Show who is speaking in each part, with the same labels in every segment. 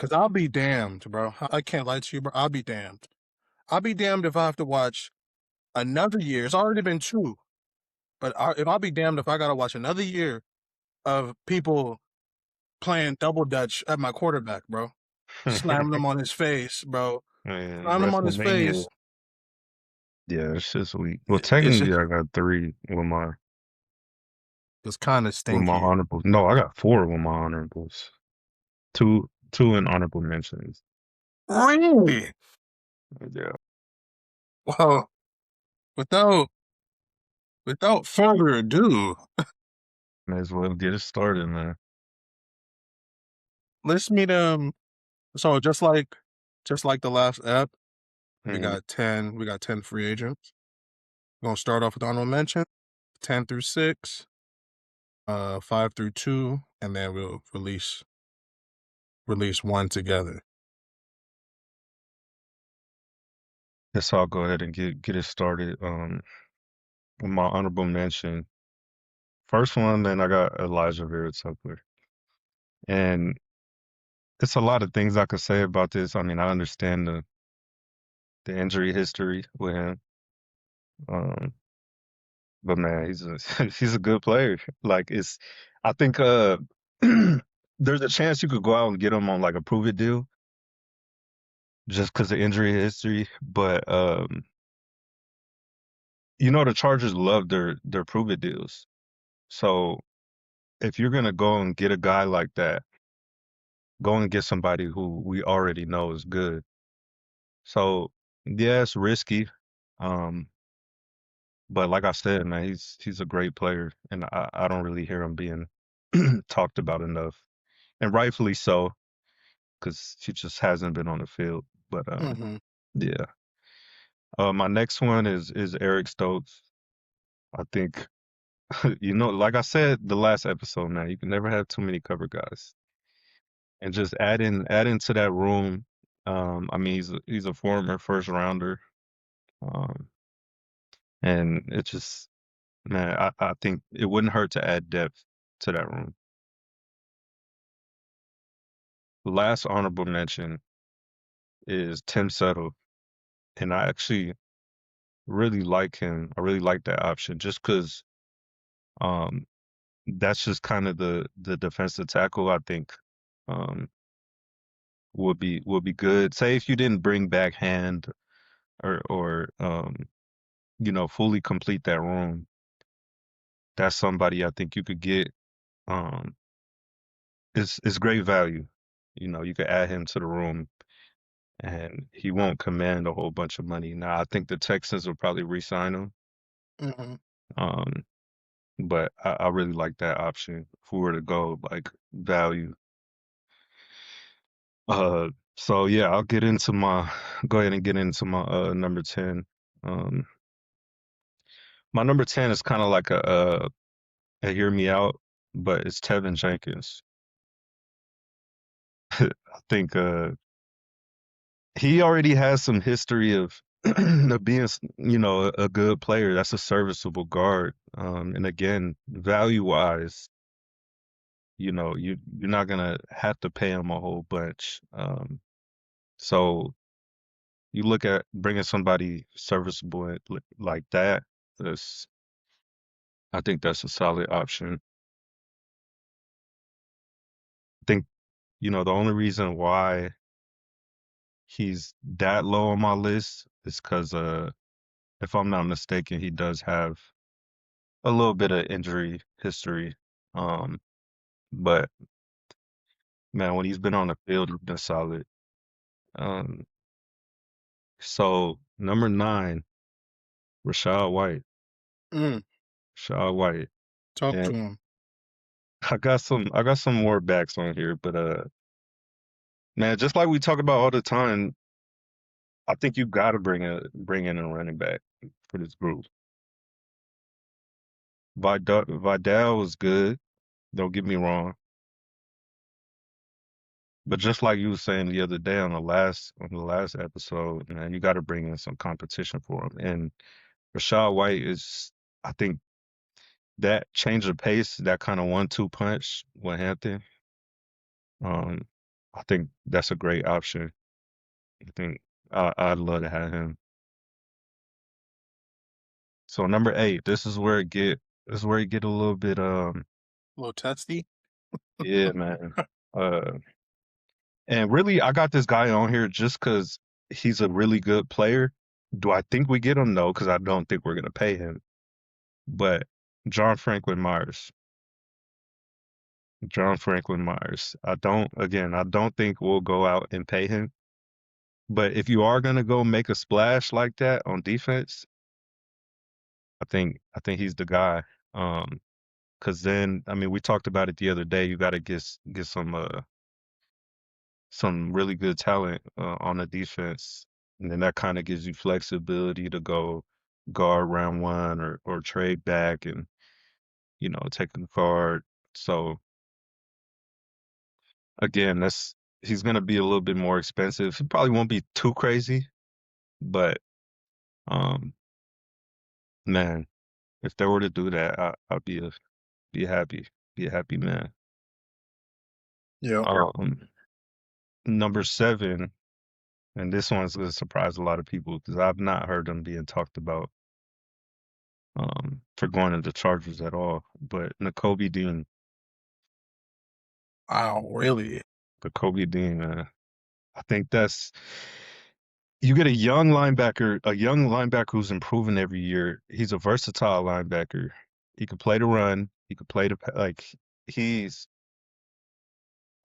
Speaker 1: Cause I'll be damned, bro. I can't lie to you, bro. I'll be damned. I'll be damned if I have to watch another year. It's already been 2, but if I'll be damned if I gotta watch another year of people playing double dutch at my quarterback, bro. Slamming him on his face, bro.
Speaker 2: Man,
Speaker 1: Slamming him on his
Speaker 2: WrestleMania.
Speaker 1: face.
Speaker 2: Yeah, it's just weak. Well,
Speaker 1: It's
Speaker 2: technically,
Speaker 1: just,
Speaker 2: I got three
Speaker 1: it's kind of
Speaker 2: with my
Speaker 1: stinky.
Speaker 2: honorables. No, I got four with my honorables. Two in honorable mentions.
Speaker 1: Really?
Speaker 2: Yeah.
Speaker 1: Well, without further ado,
Speaker 2: May as well get it started, man.
Speaker 1: let's meet So just like the last app, we
Speaker 2: Mhm.
Speaker 1: got 10. We got 10 free agents. We're gonna start off with honorable mention, 10 through 6, 5 through 2, and then we'll release one together.
Speaker 2: Guess I'll go ahead and get it started. With my honorable mention. First one, man, I got Elijah Vera Tucker. And it's a lot of things I could say about this. I mean, I understand the injury history with him. Um, but man, he's a he's a good player. Like I think there's a chance you could go out and get him on like a prove it deal just because of injury history. But the Chargers love their prove it deals. So if you're gonna go and get a guy like that, go and get somebody who we already know is good. So yeah, it's risky. Um, but like I said, man, he's a great player, and I don't really hear him being talked about enough, and rightfully so, because he just hasn't been on the field. But
Speaker 1: Mm-hmm.
Speaker 2: yeah. My next one is Eric Stokes. I think like I said the last episode, man, you can never have too many cover guys, and just add into that room. I mean, he's a former first rounder. Um, and it just man, I think it wouldn't hurt to add depth to that room. Last honorable mention is Tim Settle, and I actually really like him. I really like that option just because um, that's just kind of the defensive tackle I think um, would be good. Say if you didn't bring back Hand or fully complete that room, that's somebody I think you could get. Um, it's great value. You could add him to the room and he won't command a whole bunch of money. Now, I think the Texans will probably re-sign him,
Speaker 1: Mm-hmm.
Speaker 2: um, but I really like that option if we were to go like value. Uh, so yeah, I'll go ahead and get into my number 10. Um, my number 10 is kind of like a hear me out, but it's Tevin Jenkins. I think he already has some history of of being, a good player. That's a serviceable guard. And again, value wise, you're not gonna have to pay him a whole bunch. So you look at bringing somebody serviceable like that. That's I think that's a solid option. I think the only reason why he's that low on my list is because if I'm not mistaken, he does have a little bit of injury history. Um, but man, when he's been on the field, he's been solid. Um, so number 9, Rashad White.
Speaker 1: Mm.
Speaker 2: Rashad White.
Speaker 1: Talk to
Speaker 2: And
Speaker 1: him.
Speaker 2: I got some more backs on here, but man, just like we talk about all the time, I think you gotta bring in a running back for this group. Vidal was good, don't get me wrong. But just like you were saying the other day on the last episode, man, you got to bring in some competition for him. And Rashad White is, I think, that change of pace, that kind of 1-2 punch with Hampton. Um, I think that's a great option. I think I'd love to have him. So number 8, this is where it get a little bit
Speaker 1: A little testy.
Speaker 2: yeah, man. Uh and really I got this guy on here just because he's a really good player. Do I think we get him? No, because I don't think we're gonna pay him. But John Franklin Myers. John Franklin Myers. I don't think we'll go out and pay him. But if you are gonna go make a splash like that on defense, I think he's the guy. Um, because then I mean we talked about it the other day. You got to get some really good talent on the defense, and then that kind of gives you flexibility to go guard round one or trade back and take a guard. So again, that's he's gonna be a little bit more expensive. It probably won't be too crazy, but um, man, if they were to do that, I'd be happy, be a happy man.
Speaker 1: Yeah.
Speaker 2: Um, number 7, and this one's gonna surprise a lot of people because I've not heard them being talked about for going to the Chargers at all. But
Speaker 1: Wow, really?
Speaker 2: Nakobe Dean, man, I think that's you get a young linebacker who's improving every year. He's a versatile linebacker. He could play the run. He could play like he's.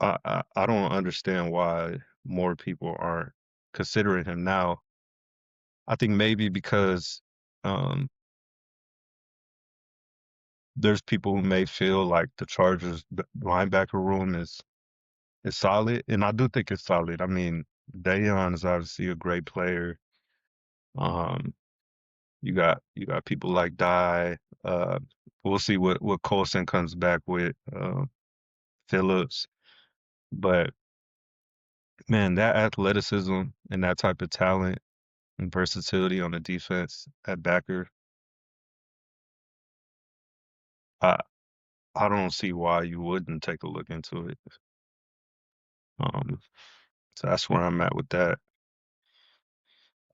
Speaker 2: I don't understand why more people aren't considering him now. I think maybe because um, there's people who may feel like the Chargers linebacker room is solid, and I do think it's solid. I mean, Dayon is obviously a great player. Um, you got people like Dye. Uh, we'll see what Colson comes back with. Phillips, but man, that athleticism and that type of talent and versatility on the defense at backer, I I don't see why you wouldn't take a look into it. Um, so that's where I'm at with that.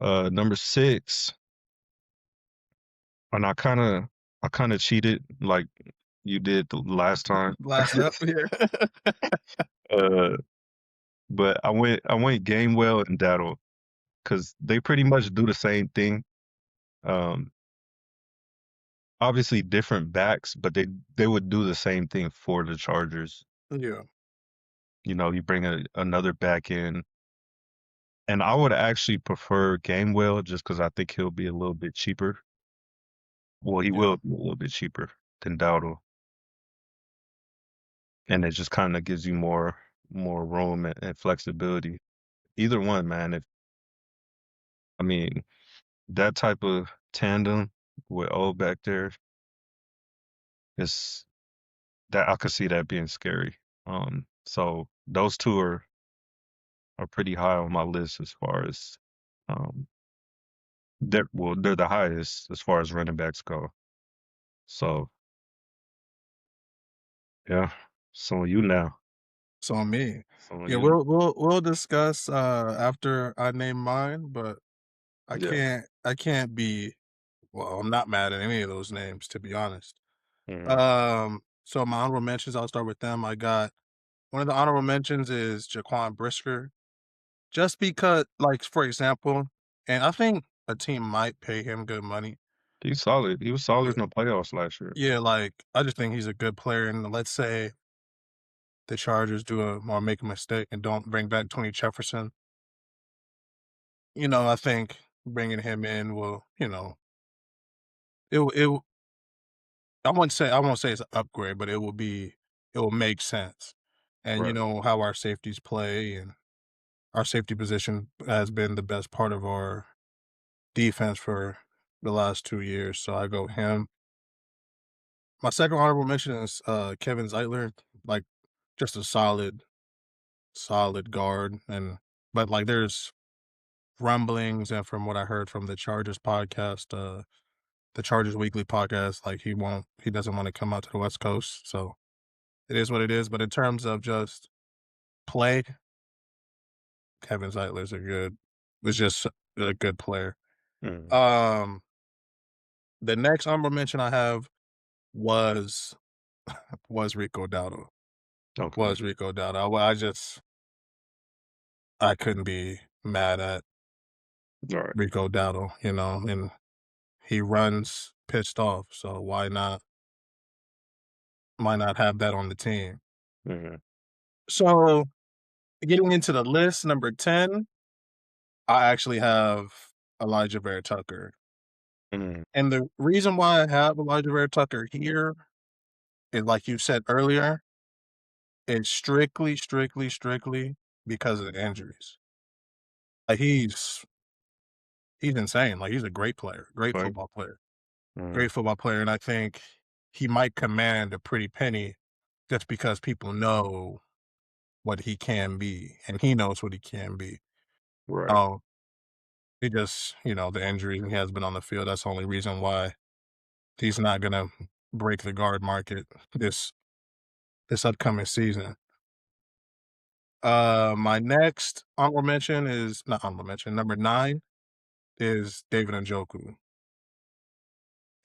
Speaker 2: Number 6, and I kind of cheated like you did the last time.
Speaker 1: Last up here.
Speaker 2: Uh, but I went Gamewell and Dattle because they pretty much do the same thing. Um, obviously different backs, but they would do the same thing for the Chargers.
Speaker 1: Yeah.
Speaker 2: You bring another back in, and I would actually prefer Gamewell just because I think he'll be a little bit cheaper. Well, he
Speaker 1: Yeah.
Speaker 2: will be a little bit cheaper than Dowdle, and it just kind of gives you more room and flexibility. Either one, man. If I mean that type of tandem with O back there is that I could see that being scary. So those two are pretty high on my list as far as um they're the highest as far as running backs go. So yeah. So you now.
Speaker 1: So me.
Speaker 2: So
Speaker 1: Yeah,
Speaker 2: you.
Speaker 1: we'll discuss after I name mine, but
Speaker 2: Yeah.
Speaker 1: I can't be well, I'm not mad at any of those names, to be honest.
Speaker 2: Hmm.
Speaker 1: So my honorable mentions, I'll start with them. I got one of the honorable mentions is Jaquan Brisker. Just because, like, for example, and I think a team might pay him good money.
Speaker 2: He's solid. He was solid
Speaker 1: Yeah,
Speaker 2: in the playoffs last year.
Speaker 1: yeah, like I just think he's a good player. And let's say the Chargers do a or make a mistake and don't bring back Tony Jefferson. I think bringing him in will, it I won't say it's an upgrade, but it will make sense. And you
Speaker 2: Right.
Speaker 1: know how our safeties play, and our safety position has been the best part of our defense for the last 2 years. So I go him. My second honorable mention is Kevin Zeitler, like just a solid guard, and but like there's rumblings, and from what I heard from the Chargers podcast, the Chargers Weekly podcast, like he doesn't want to come out to the West Coast. So it is what it is. But in terms of just play, Kevin Zeitler's was just a good player.
Speaker 2: Mhm.
Speaker 1: Um, the next honorable mention I have was Rico Dowdle.
Speaker 2: Okay.
Speaker 1: Was Rico Dowdle. I couldn't be mad at
Speaker 2: Alright.
Speaker 1: Rico Dowdle, and he runs pissed off, so why not have that on the team?
Speaker 2: Mhm.
Speaker 1: So, getting into the list, number 10, I actually have Elijah Vera Tucker.
Speaker 2: Mhm.
Speaker 1: And the reason why I have Elijah Vera Tucker here is, like you said earlier, is strictly because of the injuries. Like, he's insane. Like, he's a great player,
Speaker 2: Right. Mhm.
Speaker 1: great football player, and I think he might command a pretty penny just because people know what he can be, and he knows what he can be.
Speaker 2: Right.
Speaker 1: Oh, he just, the injuries he has been on the field, that's the only reason why he's not gonna break the guard market this upcoming season. My next honorable mention is not honorable mention, number 9 is David Njoku.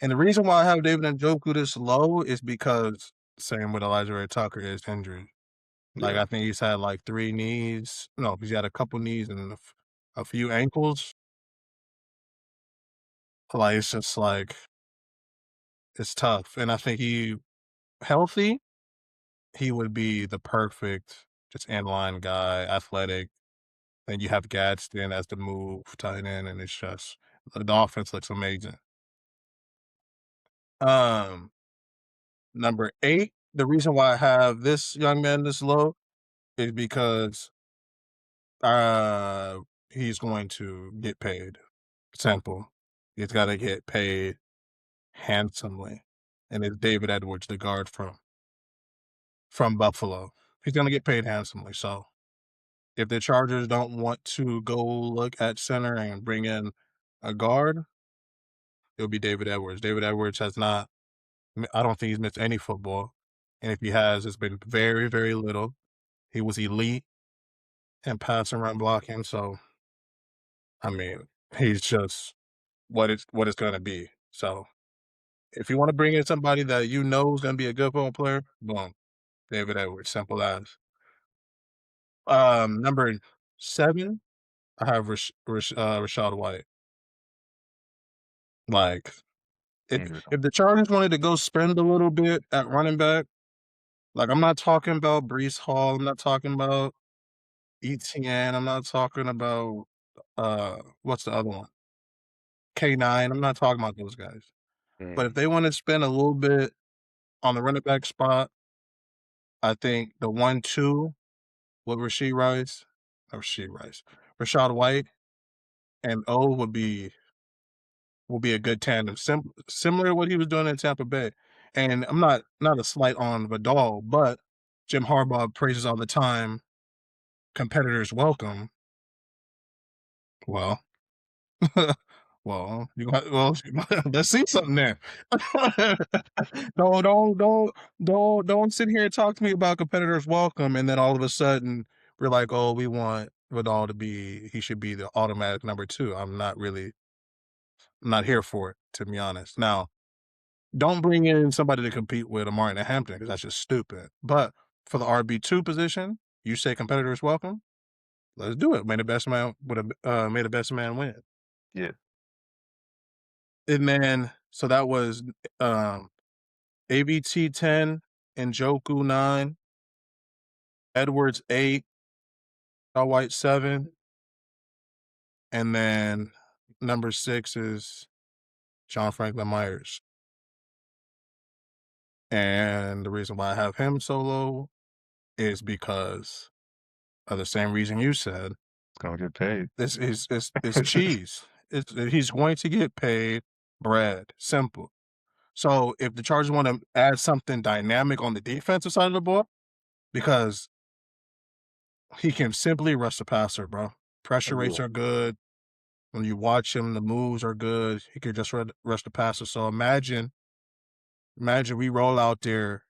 Speaker 1: And the reason why I have David Njoku this low is because same with Elijah Ray Tucker is injury. Like,
Speaker 2: Yeah.
Speaker 1: I think he's had, like, 3 knees. No, he's had a couple knees and a few ankles. Like, it's just, like, it's tough, and I think healthy, he would be the perfect just inline guy, athletic. Then you have Gadsden as the move tight end, and it's just the offense looks amazing. Um, Number 8, the reason why I have this young man this low is because, uh, he's going to get paid. Simple. He's gotta get paid handsomely, and it's David Edwards, the guard from Buffalo. He's gonna get paid handsomely, so if the Chargers don't want to go look at center and bring in a guard, it'll be David Edwards. David Edwards has not I don't think he's missed any football, and if he has, it's been very, very little. He was elite in pass and run blocking, so, I mean, he's just what it's gonna be. So, if you wanna bring in somebody that you know is gonna be a good football player, boom, David Edwards, simple as. Number 7, I have Rachaad White. Like, if
Speaker 2: Yeah.
Speaker 1: if the Chargers wanted to go spend a little bit at running back, like, I'm not talking about Breece Hall, I'm not talking about ETN, I'm not talking about, what's the other one? K9, I'm not talking about those guys. But if
Speaker 2: Mhm.
Speaker 1: they wanna spend a little bit on the running back spot, I think the 1-2 with Rachaad White and O would be a good tandem, similar to what he was doing in Tampa Bay. And I'm not a slight on Vidal, but Jim Harbaugh praises all the time, competitors welcome. Well, let's see something there. Don't sit here and talk to me about competitors welcome, and then all of a sudden we're like, oh, we want Vidal he should be the automatic number 2. I'm not here for it, to be honest. Now, don't bring in somebody to compete with a Martin Hampton because that's just stupid. But for the RB2 position, you say competitors welcome. Let's do it. May the best man win.
Speaker 2: Yeah.
Speaker 1: And then so that was AVT 10, Njoku 9, Edwards 8, White 7, and then number 6 is John Franklin Myers. And the reason why I have him solo is because of the same reason you said.
Speaker 2: It's gonna get paid.
Speaker 1: It's cheese. He's going to get paid bread. Simple. So if the Chargers want to add something dynamic on the defensive side of the ball, because he can simply rush the passer, bro. Pressure rates
Speaker 2: Yeah.
Speaker 1: are good. When you watch him, the moves are good. He could just rush the passer. So imagine we roll out there.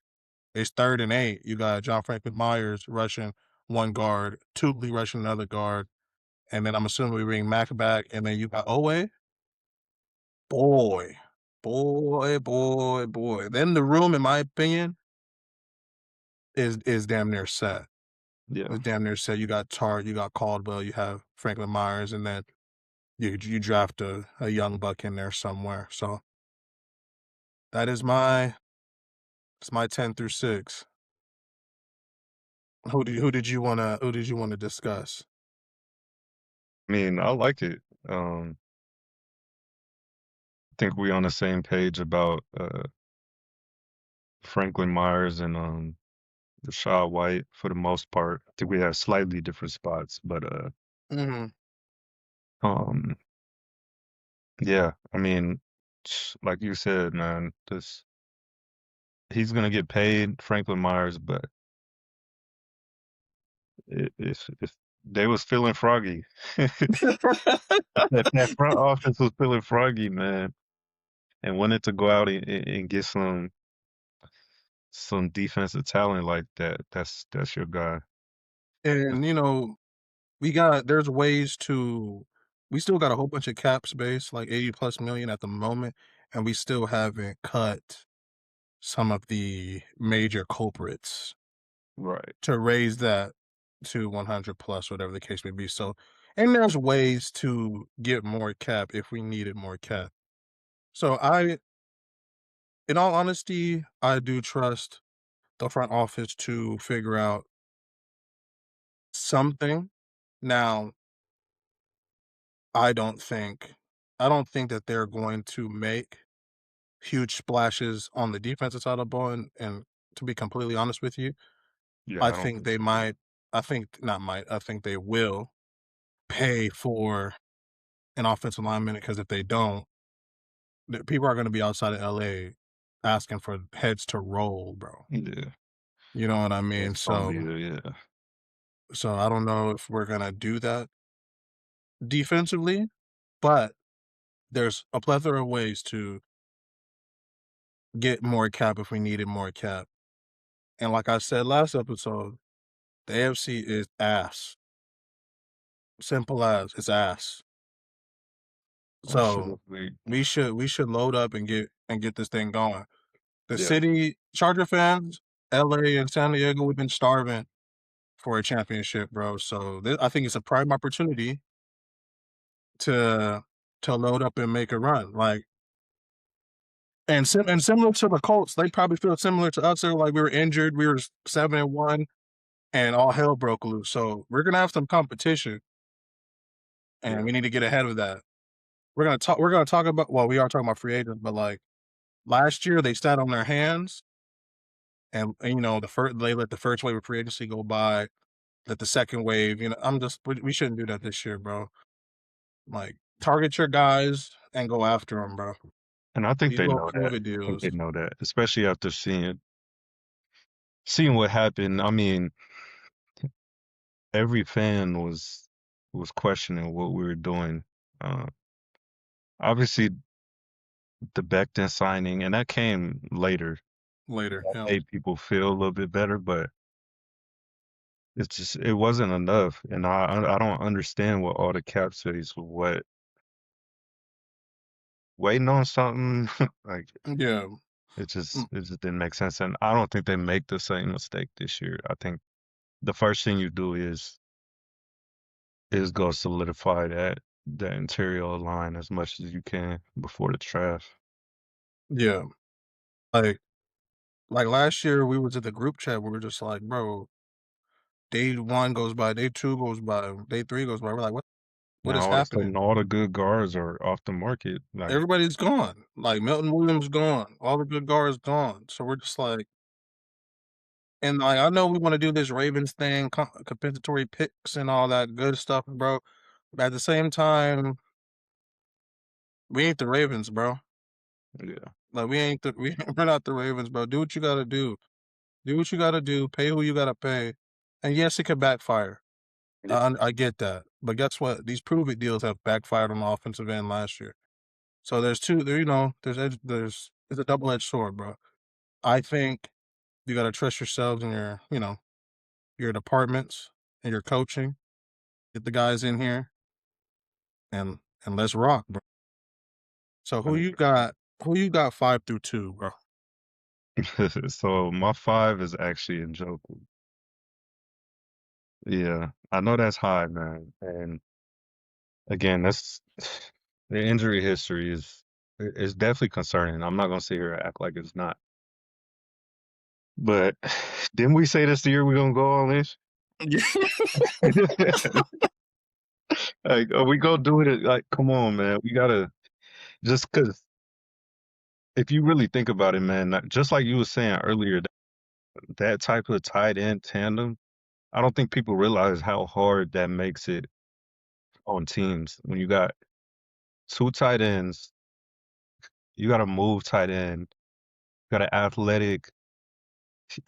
Speaker 1: It's 3rd and 8. You got John Franklin Myers rushing one guard, Tootley rushing another guard. and then I'm assuming we bring Mac back, and then you got Owe. Boy, boy. Then the room, in my opinion, is damn near set.
Speaker 2: Yeah.
Speaker 1: It's damn near set. You got Tart, you got Caldwell, you have Franklin Myers, and then you draft a young buck in there somewhere. So that is my it's my 10 through 6. Who did you wanna discuss?
Speaker 2: I mean, I like it. I think we on the same page about Franklin Myers and Rashad White for the most part. I think we have slightly different spots, but
Speaker 1: Mhm.
Speaker 2: um yeah, I mean, like you said, man, this he's gonna get paid, Franklin Myers, but if they was feeling froggy, if that front office was feeling froggy, man, and wanted to go out and get some defensive talent like that, that's your guy.
Speaker 1: And, there's ways to we still got a whole bunch of cap space, like 80 plus million at the moment, and we still haven't cut some of the major culprits
Speaker 2: Right.
Speaker 1: to raise that to 100 plus, whatever the case may be. So, and there's ways to get more cap if we needed more cap. So in all honesty, I do trust the front office to figure out something. Now, I don't think I don't think that they're going to make huge splashes on the defensive side of the ball, and to be completely honest with you,
Speaker 2: Yeah,
Speaker 1: I
Speaker 2: I don't
Speaker 1: think
Speaker 2: think
Speaker 1: they
Speaker 2: so either.
Speaker 1: might I think not might, I think they will pay for an offensive lineman because if they don't, the people are gonna be outside of LA asking for heads to roll, bro.
Speaker 2: Yeah,
Speaker 1: You know what I mean?
Speaker 2: that's probably yeah.
Speaker 1: So I don't know if we're gonna do that defensively, but there's a plethora of ways to get more cap if we needed more cap. And like I said last episode, the AFC is ass. Simple as it's ass. So
Speaker 2: Absolutely.
Speaker 1: we should load up and get this thing going. The
Speaker 2: Yeah.
Speaker 1: city Charger fans, LA and San Diego, we've been starving for a championship, bro. So I think it's a prime opportunity to load up and make a run. Like and similar to the Colts, they probably feel similar to us. They're like we were injured, we were 7-1, and all hell broke loose. So we're gonna have some competition, and
Speaker 2: Yeah.
Speaker 1: we need to get ahead of that. We're gonna talk about we are talking about free agents, but like last year they sat on their hands and the first they let the first wave of free agency go by, let the second wave, we shouldn't do that this year, bro. Like target your guys and go after them, bro.
Speaker 2: And I think
Speaker 1: These
Speaker 2: they
Speaker 1: little
Speaker 2: know that.
Speaker 1: prove it
Speaker 2: I think
Speaker 1: deals.
Speaker 2: they know that, especially after seeing what happened. I mean, every fan was questioning what we were doing. Uh, Obviously, the Becton signing, and that came later.
Speaker 1: Later,
Speaker 2: That
Speaker 1: yeah.
Speaker 2: made people feel a little bit better, but it wasn't enough. And I don't understand what all the cap space was waiting on something. Like
Speaker 1: Yeah. Mm,
Speaker 2: it just didn't make sense. And I don't think they make the same mistake this year. I think the first thing you do is go solidify that interior line as much as you can before the draft.
Speaker 1: yeah. Like last year we was in the group chat, we were just like, bro, day one goes by, day two goes by, day three goes by. We're like, what
Speaker 2: Now
Speaker 1: is
Speaker 2: all of a
Speaker 1: happening?
Speaker 2: sudden all the good guards are off the market. Like,
Speaker 1: Everybody's gone. Like Milton Williams gone. All the good guards gone. So we're just like, and like I know we want to do this Ravens thing, compensatory picks and all that good stuff, bro. But at the same time, we ain't the Ravens, bro.
Speaker 2: yeah,
Speaker 1: Like we ain't we're not the Ravens, bro. Do what you gotta do. Do what you gotta do. Pay who you gotta pay. And yes, it could backfire.
Speaker 2: yeah.
Speaker 1: I get that. But guess what? These prove it deals have backfired on the offensive end last year. So there's two there, there's it's a double edged sword, bro. I think you gotta trust yourselves and your departments and your coaching. Get the guys in here. and let's rock, bro. So who you
Speaker 2: 100%.
Speaker 1: got? Who you got 5 through 2, bro?
Speaker 2: So my 5 is actually Njoku. Yeah, I know that's high, man. And again, that's the injury history is definitely concerning. I'm not gonna sit here and act like it's not. But didn't we say this the year we're gonna go all this?
Speaker 1: Yeah.
Speaker 2: Like, are we gonna do it? Like, come on, man. We gotta just because if you really think about it, man, just like you were saying earlier, that type of tight end tandem, I don't think people realize how hard that makes it on teams when you got two tight ends. You got to move tight end. You got an athletic,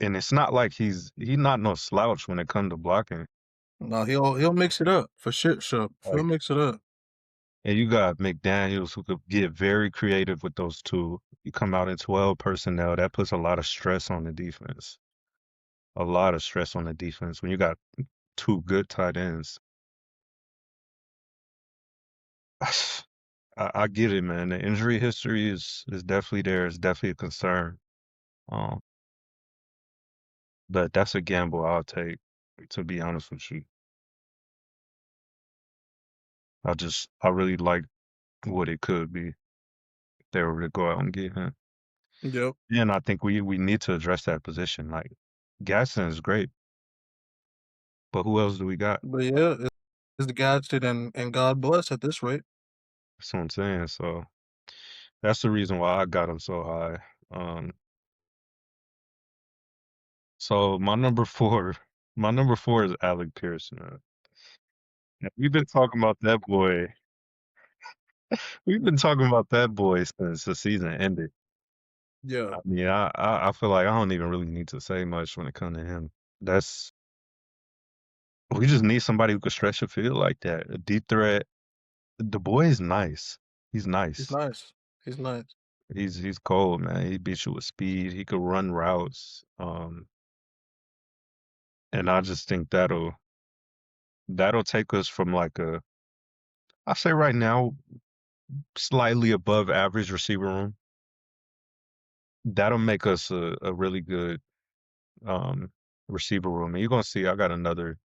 Speaker 2: and it's not like he's not no slouch when it comes to blocking.
Speaker 1: No, he'll mix it up for shit. Sure, he'll
Speaker 2: Like,
Speaker 1: mix it up.
Speaker 2: and you got McDaniels who could get very creative with those two. You come out in 12 personnel, that puts a lot of stress on the defense. A lot of stress on the defense when you got two good tight ends. I get it, man. The injury history is definitely there. It's definitely a concern. Um, but that's a gamble I'll take, to be honest with you. I really like what it could be if they were to go out and get him.
Speaker 1: Yep.
Speaker 2: And I think we need to address that position. Like Gaston is great, but who else do we got?
Speaker 1: But yeah, it's the gadget and God bless at this rate.
Speaker 2: That's what I'm saying. So that's the reason why I got him so high. Um, so my number four is Alec Pierce, man. And we've been talking about that boy. We've been talking about that boy since the season ended.
Speaker 1: Yeah,
Speaker 2: I mean, I feel like I don't even really need to say much when it comes to him. That's we just need somebody who could stretch the field like that. A deep threat. The boy is nice. He's
Speaker 1: he's
Speaker 2: nice.
Speaker 1: nice. He's nice.
Speaker 2: He's cold, man. He beats you with speed. He could run routes. And I just think that'll take us from like I say right now, slightly above average receiver room. That'll make us a really good um receiver room. And you're gonna see I got another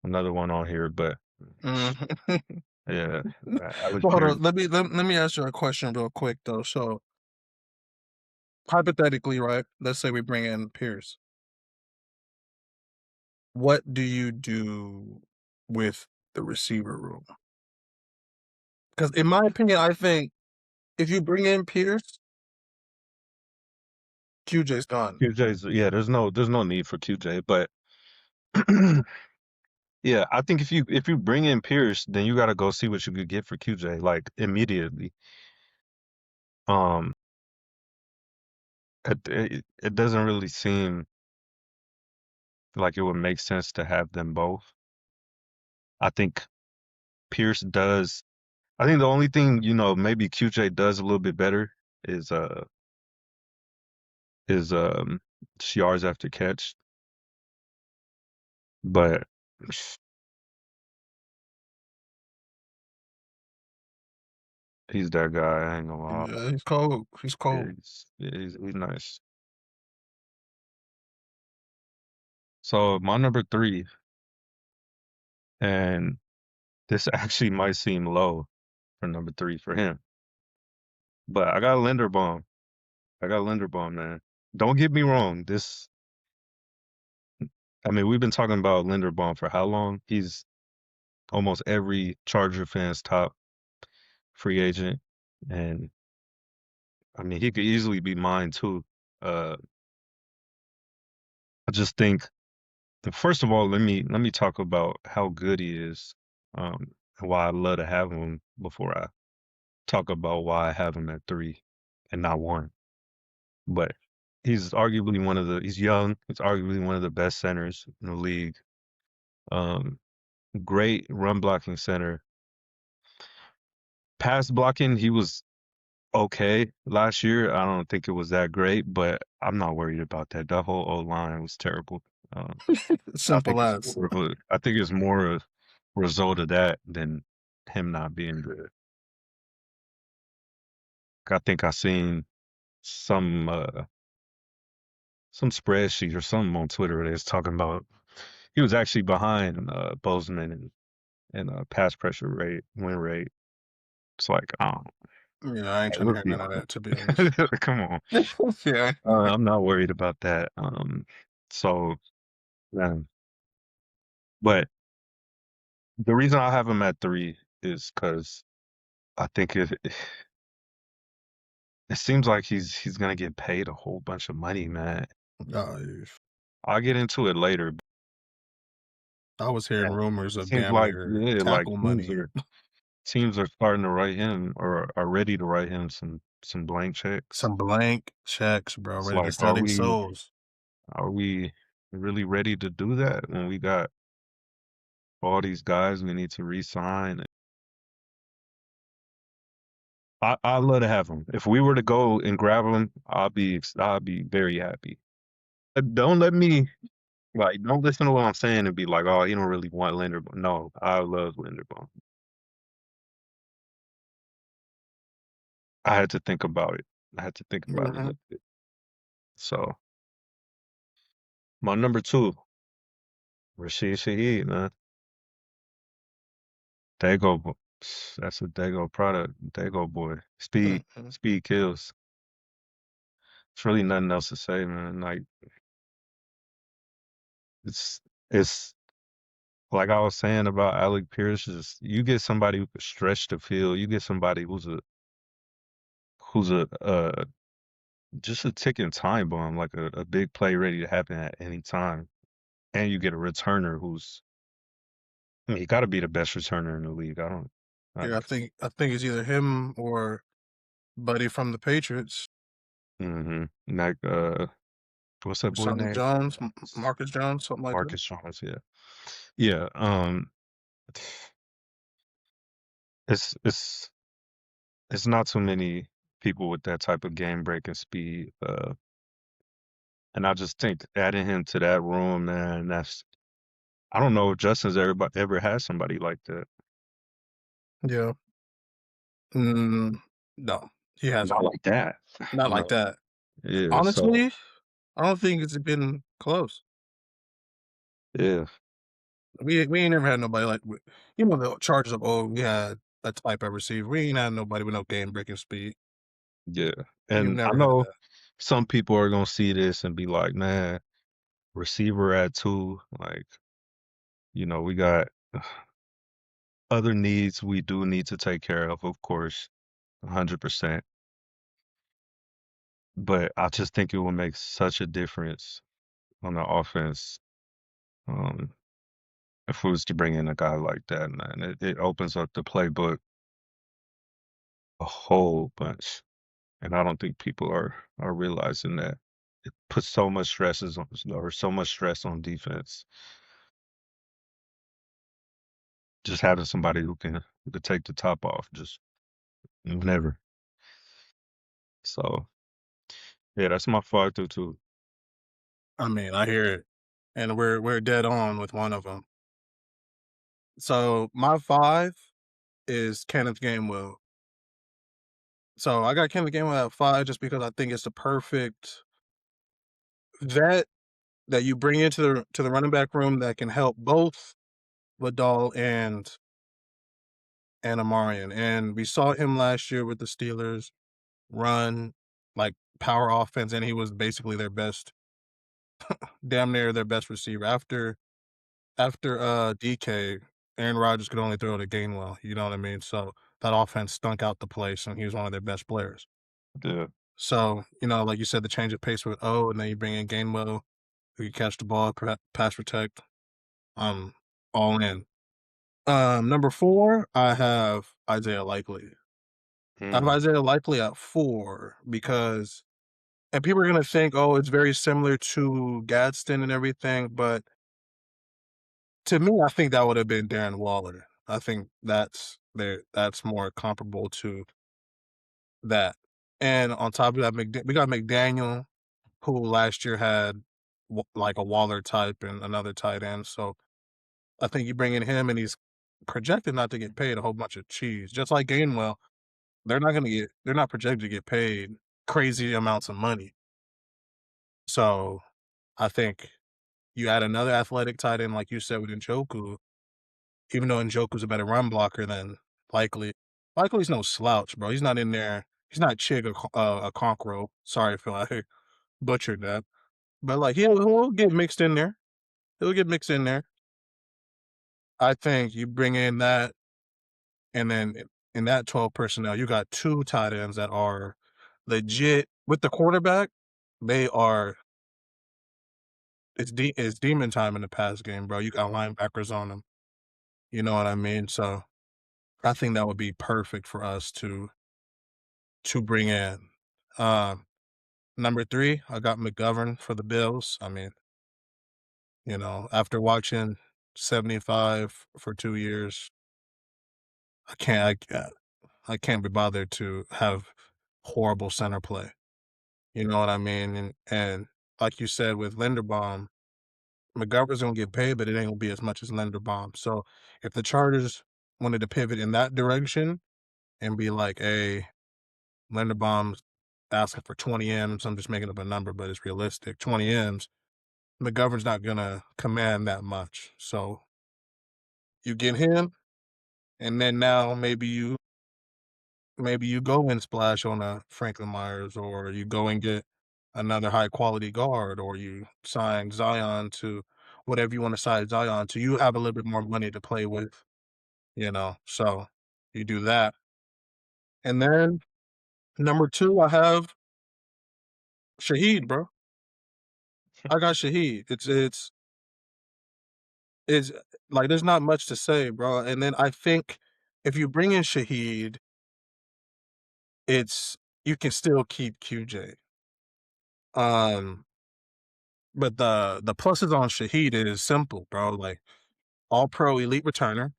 Speaker 2: one on here, but
Speaker 1: Mhm.
Speaker 2: yeah, Alec
Speaker 1: But hold
Speaker 2: Pierce.
Speaker 1: on. Let me ask you a question real quick though. So hypothetically, right? Let's say we bring in Pierce. What do you do with the receiver room? Because in my opinion, I think if you bring in Pierce, QJ's gone.
Speaker 2: QJ's yeah, there's no need for QJ, but yeah, I think if you bring in Pierce, then you gotta go see what you could get for QJ like immediately. Um, it doesn't really seem like it would make sense to have them both. I think Pierce does. I think the only thing maybe QJ does a little bit better is is yards after catch, but he's that guy. I ain't gonna lie.
Speaker 1: Yeah, he's cold. He's
Speaker 2: Yeah,
Speaker 1: cold.
Speaker 2: he's nice. So my number three, and this actually might seem low for number three for him, but I got Linderbaum. I got Linderbaum, man. Don't get me wrong. I mean, we've been talking about Linderbaum for how long? He's almost every Charger fan's top free agent, and I mean, he could easily be mine too. Uh, I just think, first of all, let me talk about how good he is, and why I love to have him before I talk about why I have him at three and not one. But he's young. He's arguably one of the best centers in the league. Um, Great run blocking center. Pass blocking, he was okay last year. I don't think it was that great, but I'm not worried about that. That whole O line was terrible. Um, I think
Speaker 1: Simple
Speaker 2: it's
Speaker 1: as.
Speaker 2: more of a result of that than him not being good. I think I seen some some spreadsheet or something on Twitter that's talking about he was actually behind Bozeman and pass pressure rate, win rate. It's like, oh,
Speaker 1: Yeah, I ain't
Speaker 2: hey,
Speaker 1: trying to
Speaker 2: let's
Speaker 1: hear
Speaker 2: be
Speaker 1: none of that, to be honest.
Speaker 2: honest. Come on.
Speaker 1: Yeah.
Speaker 2: I'm not worried about that. So, yeah. But the reason I have him at 3 is because I think it seems like he's gonna get paid a whole bunch of money, man.
Speaker 1: Uh,
Speaker 2: I'll get into it later.
Speaker 1: I was hearing
Speaker 2: But
Speaker 1: rumors
Speaker 2: it
Speaker 1: of
Speaker 2: seems
Speaker 1: damn
Speaker 2: like,
Speaker 1: near
Speaker 2: yeah, like
Speaker 1: tackle money.
Speaker 2: teams are starting to write him or are ready to write him some blank checks.
Speaker 1: Some blank checks, bro,
Speaker 2: It's
Speaker 1: ready to
Speaker 2: like,
Speaker 1: sell these souls.
Speaker 2: are we really ready to do that when we got all these guys we need to re-sign? I love to have him. If we were to go and grab him, I'll be very happy. Don't let me like don't listen to what I'm saying and be like, oh, you don't really want Linderbaum. No, I love Linderbaum. I had to think about it. I had to think about it a
Speaker 1: Mhm.
Speaker 2: little bit. So my number 2, Rashid Shaheed, man. Dago, that's a Dago product. Dago boy.
Speaker 1: Mhm.
Speaker 2: Speed kills. It's really nothing else to say, man. Like it's like I was saying about Alec Pierce. Is you get somebody who can stretch the field. You get somebody who's a just a ticking time bomb, like a big play ready to happen at any time. And you get a returner who's I mean, he got to be the best returner in the league. I don't
Speaker 1: Yeah,
Speaker 2: like.
Speaker 1: I think it's either him or Buddy from the Patriots
Speaker 2: Like what's that
Speaker 1: or
Speaker 2: boy
Speaker 1: something
Speaker 2: name?
Speaker 1: Jones, Marcus Jones, something like that.
Speaker 2: Marcus Jones. Yeah, yeah. It's it's it's not too many people with that type of game breaking speed. And I just think adding him to that room, man, that's I don't know if Justin's ever had somebody like that.
Speaker 1: Yeah. Mm, no, he
Speaker 2: Not
Speaker 1: hasn't.
Speaker 2: like that.
Speaker 1: Not like
Speaker 2: No.
Speaker 1: that.
Speaker 2: Yeah. So
Speaker 1: Honestly, I don't think it's been close.
Speaker 2: yeah,
Speaker 1: We ain't never had nobody like you know the charges of we had a type of receiver. We ain't had nobody with no game breaking speed.
Speaker 2: yeah.
Speaker 1: We've
Speaker 2: And I
Speaker 1: never had
Speaker 2: know
Speaker 1: that.
Speaker 2: some people are gonna see this and be like, man, receiver at 2, like, we got other needs we do need to take care of course, 100%. But I just think it will make such a difference on the offense, um, if we was to bring in a guy like that, man. It opens up the playbook a whole bunch, and I don't think people are realizing that. It puts so much stress on defense. Just having somebody who can take the top off, just never. So yeah, that's my 5 through 2.
Speaker 1: I mean, I hear it, and we're dead on with one of them. So my 5 is Kenneth Gainwell. So I got Kenneth Gainwell at 5 just because I think it's the perfect vet that you bring into the running back room that can help both Vidal and Amarian. And we saw him last year with the Steelers run like power offense, and he was basically their best, damn near their best receiver. After DK, Aaron Rodgers could only throw to Gainwell. You know what I mean? So that offense stunk out the place, and he was one of their best players.
Speaker 2: Yeah,
Speaker 1: So like you said, the change of pace with and then you bring in Gainwell, who can catch the ball, pass protect. I'm all in. Number 4, I have Isaiah Likely. I have
Speaker 2: mm,
Speaker 1: Isaiah Likely at 4 because and people are gonna think, "Oh, it's very similar to Gadsden and everything," but to me, I think that would have been Darren Waller. I think that's more comparable to that. And on top of that, we got McDaniel, who last year had like a Waller type and another tight end. So I think you bring in him, and he's projected not to get paid a whole bunch of cheese. Just like Gainwell, they're not projected to get paid crazy amounts of money. So I think you add another athletic tight end, like you said with Njoku, even though Njoku's a better run blocker than Likely. Likely's no slouch, bro. He's not in there. He's not Chig a Conqueror. Sorry if I butchered that. But like he'll get mixed in there. He'll get mixed in there. I think you bring in that, and then in that 12 personnel, you got 2 tight ends that are legit with the quarterback. They are it's demon time in the pass game, bro. You got linebackers on them. You know what I mean? So I think that would be perfect for us to bring in. Number 3, I got McGovern for the Bills. I mean, after watching 75 for 2 years, I can't I can't be bothered to have horrible center play. You know what I mean? And like you said with Linderbaum, McGovern's gonna get paid, but it ain't gonna be as much as Linderbaum. So if the Chargers wanted to pivot in that direction and be like, "Hey, Linderbaum's asking for 20 M's," I'm just making up a number, but it's realistic. 20 M's. McGovern's not gonna command that much. So you get him, and then now maybe you go and splash on a Franklin Myers, or you go and get another high quality guard, or you sign Zion to whatever you want to sign Zion to. You have a little bit more money to play with. So you do that. And then number 2, I have Shaheed, bro. I got Shaheed. It's like there's not much to say, bro. And then I think if you bring in Shaheed, it's you can still keep QJ. Um, but the pluses on Shaheed is simple, bro. Like all pro elite returner,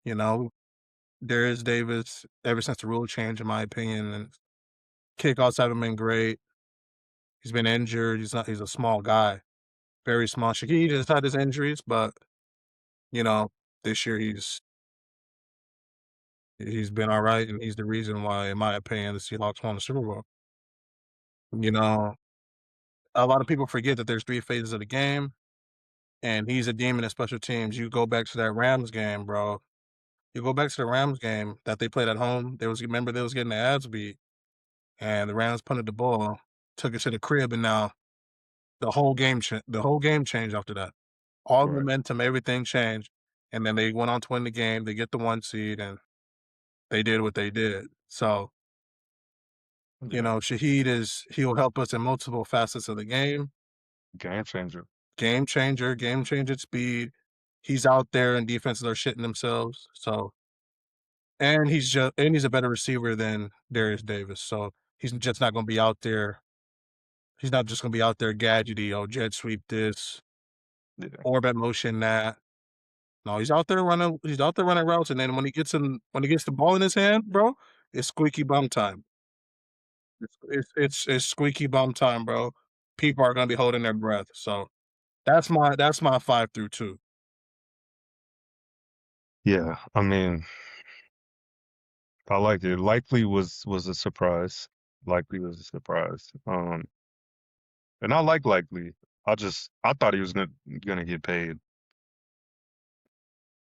Speaker 1: you know, Darius Davis, ever since the rule change, in my opinion, and kickoffs haven't been great. He's been injured. He's a small guy, very small. Shaheed has had his injuries, but you know, this year he's been all right, and he's the reason why, in my opinion, the Seahawks won the Super Bowl. You know, a lot of people forget that there's 3 phases of the game, and he's a demon at special teams. You go back to that Rams game, bro. You go back to the Rams game that they played at home. They was getting their ass beat, and the Rams punted the ball, took it to the crib, and now the whole game changed after that. All the
Speaker 2: Right.
Speaker 1: momentum, everything changed, and then they went on to win the game. They get the 1 seed, and they did what they did. So,
Speaker 2: Yeah.
Speaker 1: he'll help us in multiple facets of the game.
Speaker 2: Game changer.
Speaker 1: Game changer, game changing speed. He's out there and defenses are shitting themselves. So, and he's a better receiver than Darius Davis. So he's just not going to be out there. He's not just going to be out there gadgety. Oh, jet sweep this,
Speaker 2: Yeah.
Speaker 1: orbit motion that. No, he's out there running. He's out there running routes, and then when he gets the ball in his hand, bro, it's squeaky bum time. It's squeaky bum time, bro. People are going to be holding their breath. So that's my 5 through 2.
Speaker 2: Yeah. I mean, I like it. Likely was a surprise. Likely was a surprise. And I like Likely. I thought he was gonna get paid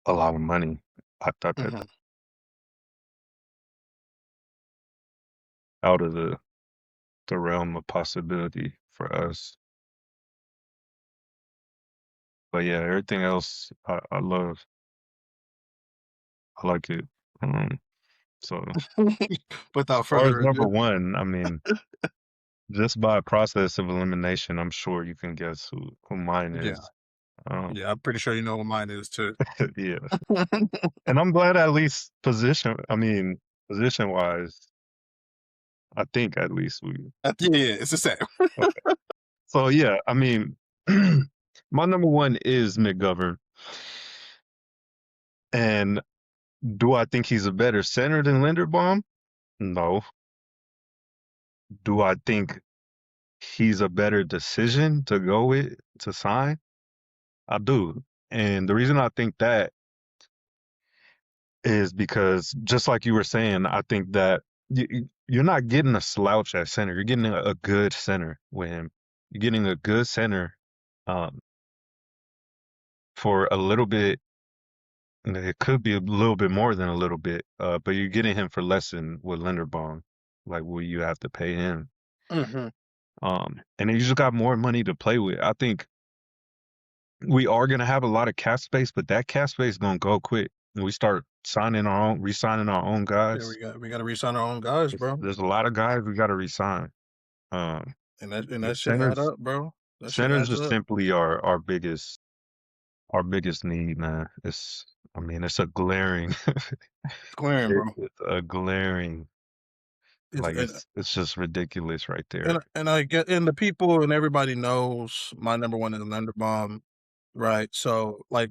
Speaker 2: a lot of money. I thought that
Speaker 1: Mhm.
Speaker 2: out of the realm of possibility for us. But yeah, everything else I love. I like it. So as
Speaker 1: Without
Speaker 2: far as
Speaker 1: further
Speaker 2: number
Speaker 1: ado.
Speaker 2: one, I mean, just by process of elimination, I'm sure you can guess who mine
Speaker 1: Yeah.
Speaker 2: is. Um,
Speaker 1: Yeah, I'm pretty sure you know what mine is too.
Speaker 2: yeah, and I'm glad at least position wise, I think at least we.
Speaker 1: Yeah, it's the same.
Speaker 2: Okay. So yeah, I mean, my number one is McGovern, and do I think he's a better center than Linderbaum? No. Do I think he's a better decision to go with to sign? I do. And the reason I think that is because just like you were saying, I think that you're not getting a slouch at center. You're getting a good center with him. You're getting a good center um, for a little bit. It could be a little bit more than a little bit, but you're getting him for less than with Linderbaum, like what you have to pay him.
Speaker 1: Hmm.
Speaker 2: And then you just got more money to play with. I think we are gonna have a lot of cap space, but that cap space is gonna go quick. When we start re-signing our own
Speaker 1: Yeah,
Speaker 2: guys,
Speaker 1: we got to resign our own guys, bro.
Speaker 2: there's a lot of guys we got to resign. Um,
Speaker 1: And
Speaker 2: the
Speaker 1: that shit add
Speaker 2: centers
Speaker 1: up, bro. That shit
Speaker 2: centers
Speaker 1: adds
Speaker 2: is
Speaker 1: up.
Speaker 2: simply our biggest need, man. I mean, it's a glaring,
Speaker 1: It's glaring, bro.
Speaker 2: it's a glaring,
Speaker 1: It's,
Speaker 2: it's just ridiculous right there.
Speaker 1: and I get, and the people and everybody knows my number one is Linderbaum, right? So like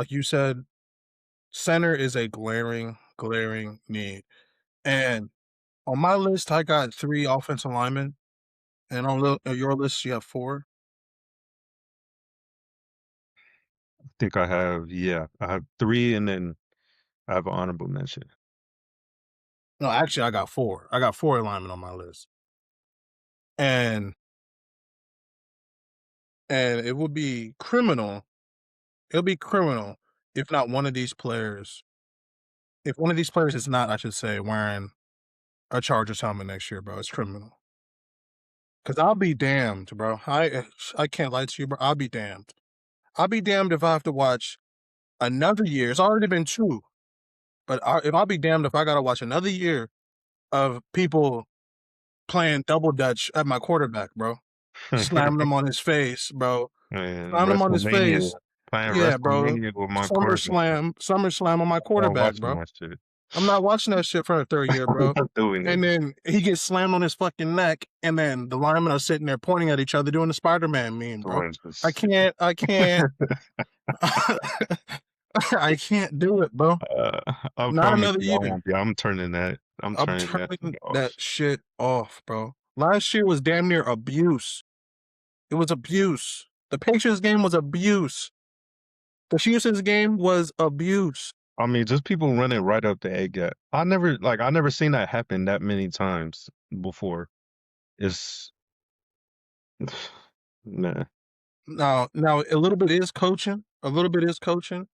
Speaker 1: you said, center is a glaring need. And on my list, I got 3 offensive linemen, and on your list, you have 4.
Speaker 2: I think I have three, and then I have an honorable mention.
Speaker 1: No, actually, I got 4. I got 4 linemen on my list, and it would be criminal. It'll be criminal if not one of these players. If one of these players is not, I should say, wearing a Chargers helmet next year, bro. It's criminal. Cause I'll be damned, bro. I can't lie to you, bro. I'll be damned. I'll be damned if I have to watch another year. It's already been 2, but if I'll be damned if I gotta watch another year of people playing double dutch at my quarterback, bro. Slamming him on his face, bro.
Speaker 2: And
Speaker 1: Slamming him on his
Speaker 2: WrestleMania,
Speaker 1: face.
Speaker 2: playing
Speaker 1: Yeah, bro.
Speaker 2: WrestleMania with my quarterback.
Speaker 1: SummerSlam on my
Speaker 2: I'm not
Speaker 1: quarterback,
Speaker 2: watching
Speaker 1: bro.
Speaker 2: that shit.
Speaker 1: I'm not watching that shit for the 3rd year,
Speaker 2: I'm
Speaker 1: bro.
Speaker 2: not doing it.
Speaker 1: And then he gets slammed on his fucking neck, and then the linemen are sitting there pointing at each other doing the Spider-Man meme, bro.
Speaker 2: Doing
Speaker 1: I
Speaker 2: this.
Speaker 1: can't I can't do it, bro.
Speaker 2: I
Speaker 1: Not
Speaker 2: promise
Speaker 1: another
Speaker 2: you, I
Speaker 1: year.
Speaker 2: won't be. I'm turning that. I'm
Speaker 1: I'm
Speaker 2: turning that
Speaker 1: turning
Speaker 2: shit
Speaker 1: that
Speaker 2: off.
Speaker 1: shit off, bro. Last year was damn near abuse. It was abuse. The Patriots game was abuse. The Chiefs game was abuse.
Speaker 2: I mean, just people running right up the A gap. I never seen that happen that many times before. It's man.
Speaker 1: Now a little bit is coaching. A little bit is coaching.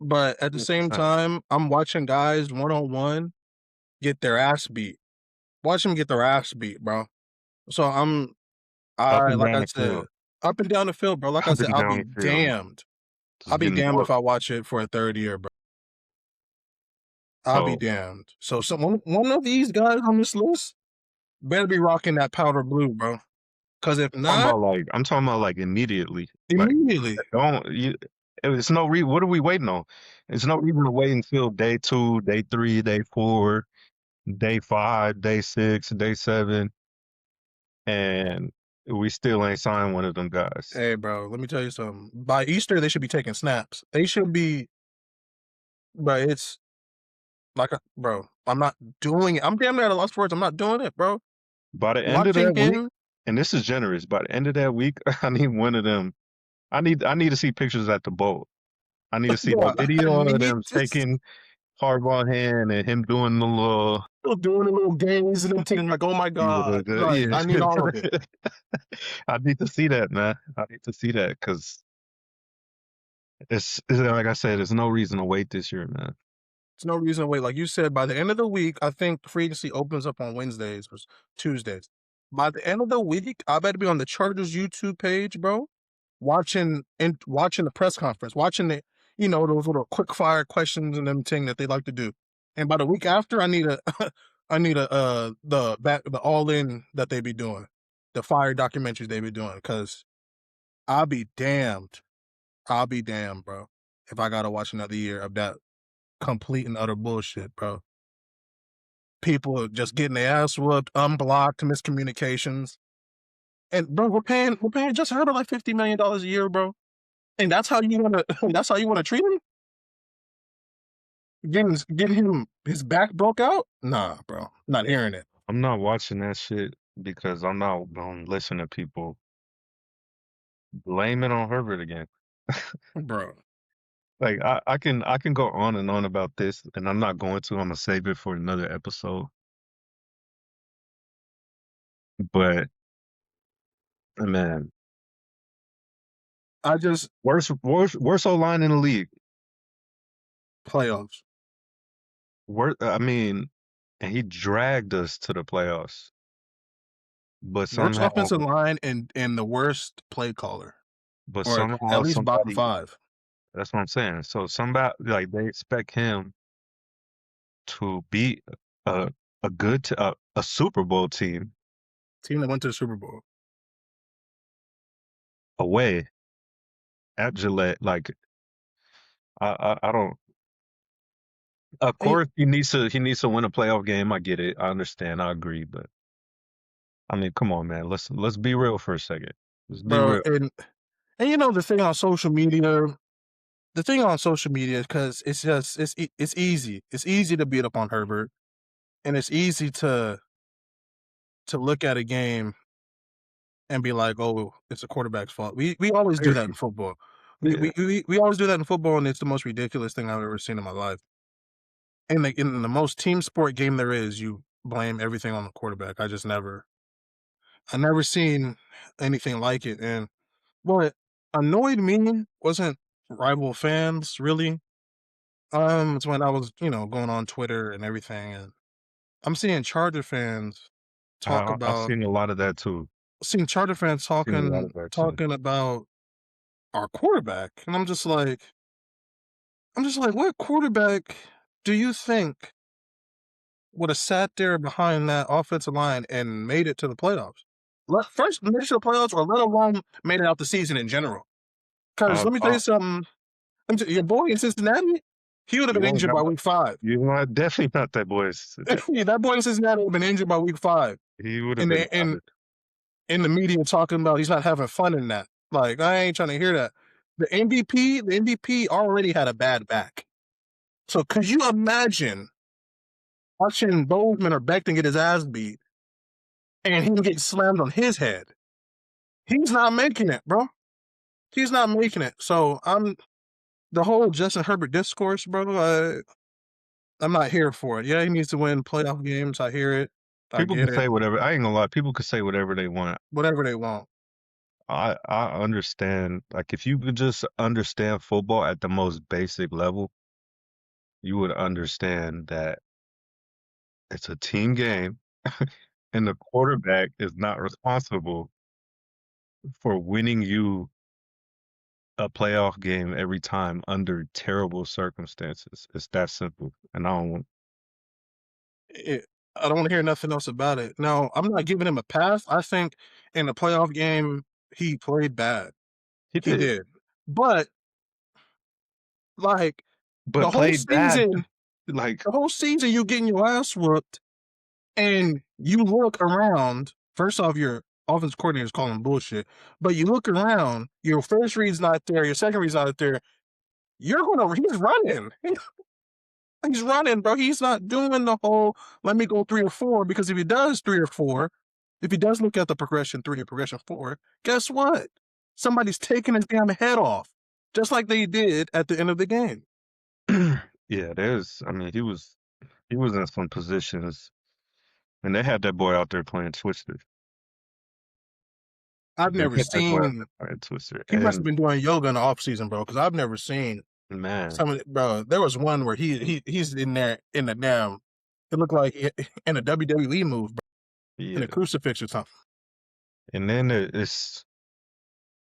Speaker 1: But at the same time, I'm watching guys one-on-one get their ass beat. Watch them get their ass beat, bro. So
Speaker 2: Up and
Speaker 1: like
Speaker 2: down
Speaker 1: I
Speaker 2: the
Speaker 1: said,
Speaker 2: field.
Speaker 1: up and down the field, bro. Like I
Speaker 2: Up
Speaker 1: said,
Speaker 2: and
Speaker 1: I'll
Speaker 2: down
Speaker 1: be
Speaker 2: the field.
Speaker 1: damned. I'll
Speaker 2: Just
Speaker 1: be
Speaker 2: getting
Speaker 1: damned if
Speaker 2: whooped.
Speaker 1: I watch it for a 3rd year, bro. I'll be
Speaker 2: So
Speaker 1: damned. So one of these guys on this list better be rocking that powder blue, bro. Because if not,
Speaker 2: I'm talking about like immediately. Like
Speaker 1: immediately,
Speaker 2: don't you it's no re what are we waiting on? It's no reason to wait until day 2, day 3, day 4, day 5, day 6, day 7, and we still ain't signed one of them guys.
Speaker 1: hey, bro, let me tell you something. By Easter, they should be taking snaps. They should be, but it's like, bro, I'm not doing it. I'm damn near at a loss for words. I'm not doing it, bro.
Speaker 2: By the end of
Speaker 1: Watching
Speaker 2: that week,
Speaker 1: him,
Speaker 2: and this is generous, by the end of that week, I need one of them. I need to see pictures at the bowl. I need to see
Speaker 1: bro,
Speaker 2: that
Speaker 1: I
Speaker 2: video of
Speaker 1: need
Speaker 2: them
Speaker 1: to
Speaker 2: taking Harbaugh hand and him doing the little
Speaker 1: still doing the little games and everything. Like, oh my god, like
Speaker 2: yeah.
Speaker 1: I need all of it.
Speaker 2: I need to see that, man. I need to see that because it's like I said, there's no reason to wait this year, man.
Speaker 1: There's no reason to wait. Like you said, by the end of the week, I think free agency opens up on Wednesdays or Tuesdays. By the end of the week, I better be on the Chargers YouTube page, bro, watching the press conference, watching the those little quick fire questions and everything that they like to do. And by the week after, I need a I need a the all in that they be doing, the fire documentaries they be doing, because I'll be damned. I'll be damned, bro, if I gotta watch another year of that complete and utter bullshit, bro. People are just getting their ass whooped, unblocked, miscommunications. And bro, we're paying Justin Herbert like $50 million a year, bro. And that's how you wanna that's how you wanna treat him? Getting him his back broke out? Nah, bro. Not hearing it.
Speaker 2: I'm not watching that shit because I'm not gonna listen to people blame it on Herbert again.
Speaker 1: Bro.
Speaker 2: Like I can go on and on about this, and I'm not going to. I'm gonna save it for another episode. But man,
Speaker 1: I just
Speaker 2: worst O line in the league.
Speaker 1: playoffs.
Speaker 2: I mean, and he dragged us to the playoffs. But
Speaker 1: Worst
Speaker 2: somehow,
Speaker 1: offensive line and the worst play caller,
Speaker 2: but
Speaker 1: or at
Speaker 2: somehow
Speaker 1: least bottom
Speaker 2: somebody.
Speaker 1: five.
Speaker 2: That's what I'm saying. So somebody like they expect him to beat a a Super Bowl team
Speaker 1: Team that went to the Super Bowl.
Speaker 2: away at Gillette. Like I don't. Of
Speaker 1: Hey,
Speaker 2: course, he needs to win a playoff game. I get it. I understand. I agree. But I mean, come on, man. Let's be real for a second. Let's be
Speaker 1: bro,
Speaker 2: real.
Speaker 1: and you know the thing on social media. The thing on social media, because it's just it's easy. It's easy to beat up on Herbert, and it's easy to look at a game and be like, "Oh, it's a quarterback's fault." We always do that in football. We
Speaker 2: Yeah.
Speaker 1: we we, we always do that in football, and it's the most ridiculous thing I've ever seen in my life. In the most team sport game there is, you blame everything on the quarterback. I never seen anything like it. And what annoyed me wasn't rival fans really. It's when I was, going on Twitter and everything, and I'm seeing Charger fans talk
Speaker 2: I've
Speaker 1: about
Speaker 2: seen a lot of that too.
Speaker 1: seeing Charger fans
Speaker 2: Seen a lot
Speaker 1: talking
Speaker 2: of that too.
Speaker 1: talking about our quarterback, and I'm just like, what quarterback do you think would have sat there behind that offensive line and made it to the playoffs? First, made it to the playoffs, or let alone made it out the season in general. Because
Speaker 2: Uh,
Speaker 1: let me tell
Speaker 2: uh,
Speaker 1: you something. Your boy in Cincinnati, he would have
Speaker 2: you
Speaker 1: been
Speaker 2: know,
Speaker 1: injured by week 5.
Speaker 2: you know, definitely not that boy's.
Speaker 1: Yeah, that boy in Cincinnati would have been injured by week 5.
Speaker 2: He would have
Speaker 1: And
Speaker 2: been
Speaker 1: the in
Speaker 2: out.
Speaker 1: in the media talking about he's not having fun in that. Like, I ain't trying to hear that. The MVP already had a bad back. So could you imagine watching Bozeman or Becton get his ass beat and he get slammed on his head? He's not making it, bro. He's not making it. So the whole Justin Herbert discourse, bro. I'm not here for it. Yeah, he needs to win playoff games. I hear it. I
Speaker 2: People
Speaker 1: get
Speaker 2: can
Speaker 1: it.
Speaker 2: say whatever. I ain't gonna lie. People can say whatever they want.
Speaker 1: Whatever they want.
Speaker 2: I understand. Like if you could just understand football at the most basic level, you would understand that it's a team game, and the quarterback is not responsible for winning you a playoff game every time under terrible circumstances. It's that simple. And I don't want.
Speaker 1: It, I don't want to hear nothing else about it. Now, I'm not giving him a pass. I think in the playoff game, he played bad.
Speaker 2: He
Speaker 1: He
Speaker 2: did,
Speaker 1: did. But, like, the
Speaker 2: but
Speaker 1: whole
Speaker 2: played bad.
Speaker 1: season,
Speaker 2: Like
Speaker 1: you getting your ass whooped, and you look around. First off, your offense coordinator is calling bullshit. But you look around, your first read's not there, your second read's not there. He's running. He's running, bro. He's not doing the whole let me go 3 or 4, because if he does 3 or 4, if he does look at the progression 3 or progression 4, guess what? Somebody's taking his damn head off, just like they did at the end of the game.
Speaker 2: yeah, I mean, he was in some positions, and they had that boy out there playing Twister.
Speaker 1: I've
Speaker 2: They
Speaker 1: never
Speaker 2: had that boy out
Speaker 1: seen.
Speaker 2: there playing Twister,
Speaker 1: He must have
Speaker 2: and
Speaker 1: been doing yoga in the off season, bro, because I've never seen
Speaker 2: man,
Speaker 1: some of it, bro. There was one where he's in there in the damn. It looked like in a WWE move, bro, in
Speaker 2: yeah.
Speaker 1: a crucifix or something.
Speaker 2: And then it's,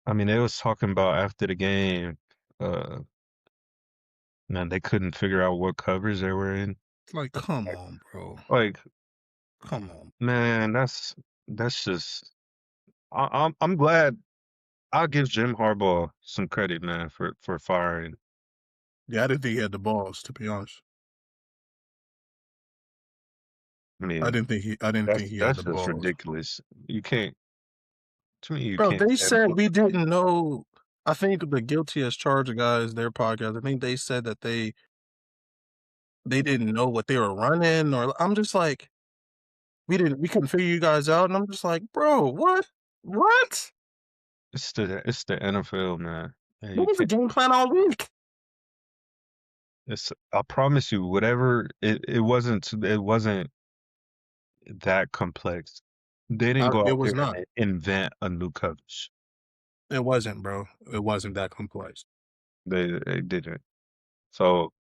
Speaker 2: I mean, they was talking about after the game, uh, man, they couldn't figure out what covers they were in.
Speaker 1: Like, come on, bro.
Speaker 2: Like,
Speaker 1: Come on.
Speaker 2: man, that's just. I'm glad. I'll give Jim Harbaugh some credit, man, for firing.
Speaker 1: Yeah, I didn't think he had the balls, to be honest.
Speaker 2: I
Speaker 1: I
Speaker 2: mean,
Speaker 1: didn't think he had
Speaker 2: that's
Speaker 1: the
Speaker 2: just
Speaker 1: balls.
Speaker 2: ridiculous. You can't. To me, you
Speaker 1: Bro,
Speaker 2: can't
Speaker 1: they
Speaker 2: stand
Speaker 1: said we
Speaker 2: football.
Speaker 1: didn't know. I think the Guilty as Charged guys, their podcast, I think they said that they didn't know what they were running, or I'm just like, we couldn't figure you guys out, and I'm just like, bro, what? What?
Speaker 2: It's the NFL, man. Yeah, you
Speaker 1: What was the
Speaker 2: can't.
Speaker 1: game plan all week?
Speaker 2: I promise you, whatever it wasn't that complex. They didn't go
Speaker 1: It
Speaker 2: out
Speaker 1: was
Speaker 2: there
Speaker 1: not.
Speaker 2: and invent a new coach.
Speaker 1: It wasn't, bro. It wasn't that complex.
Speaker 2: They didn't. So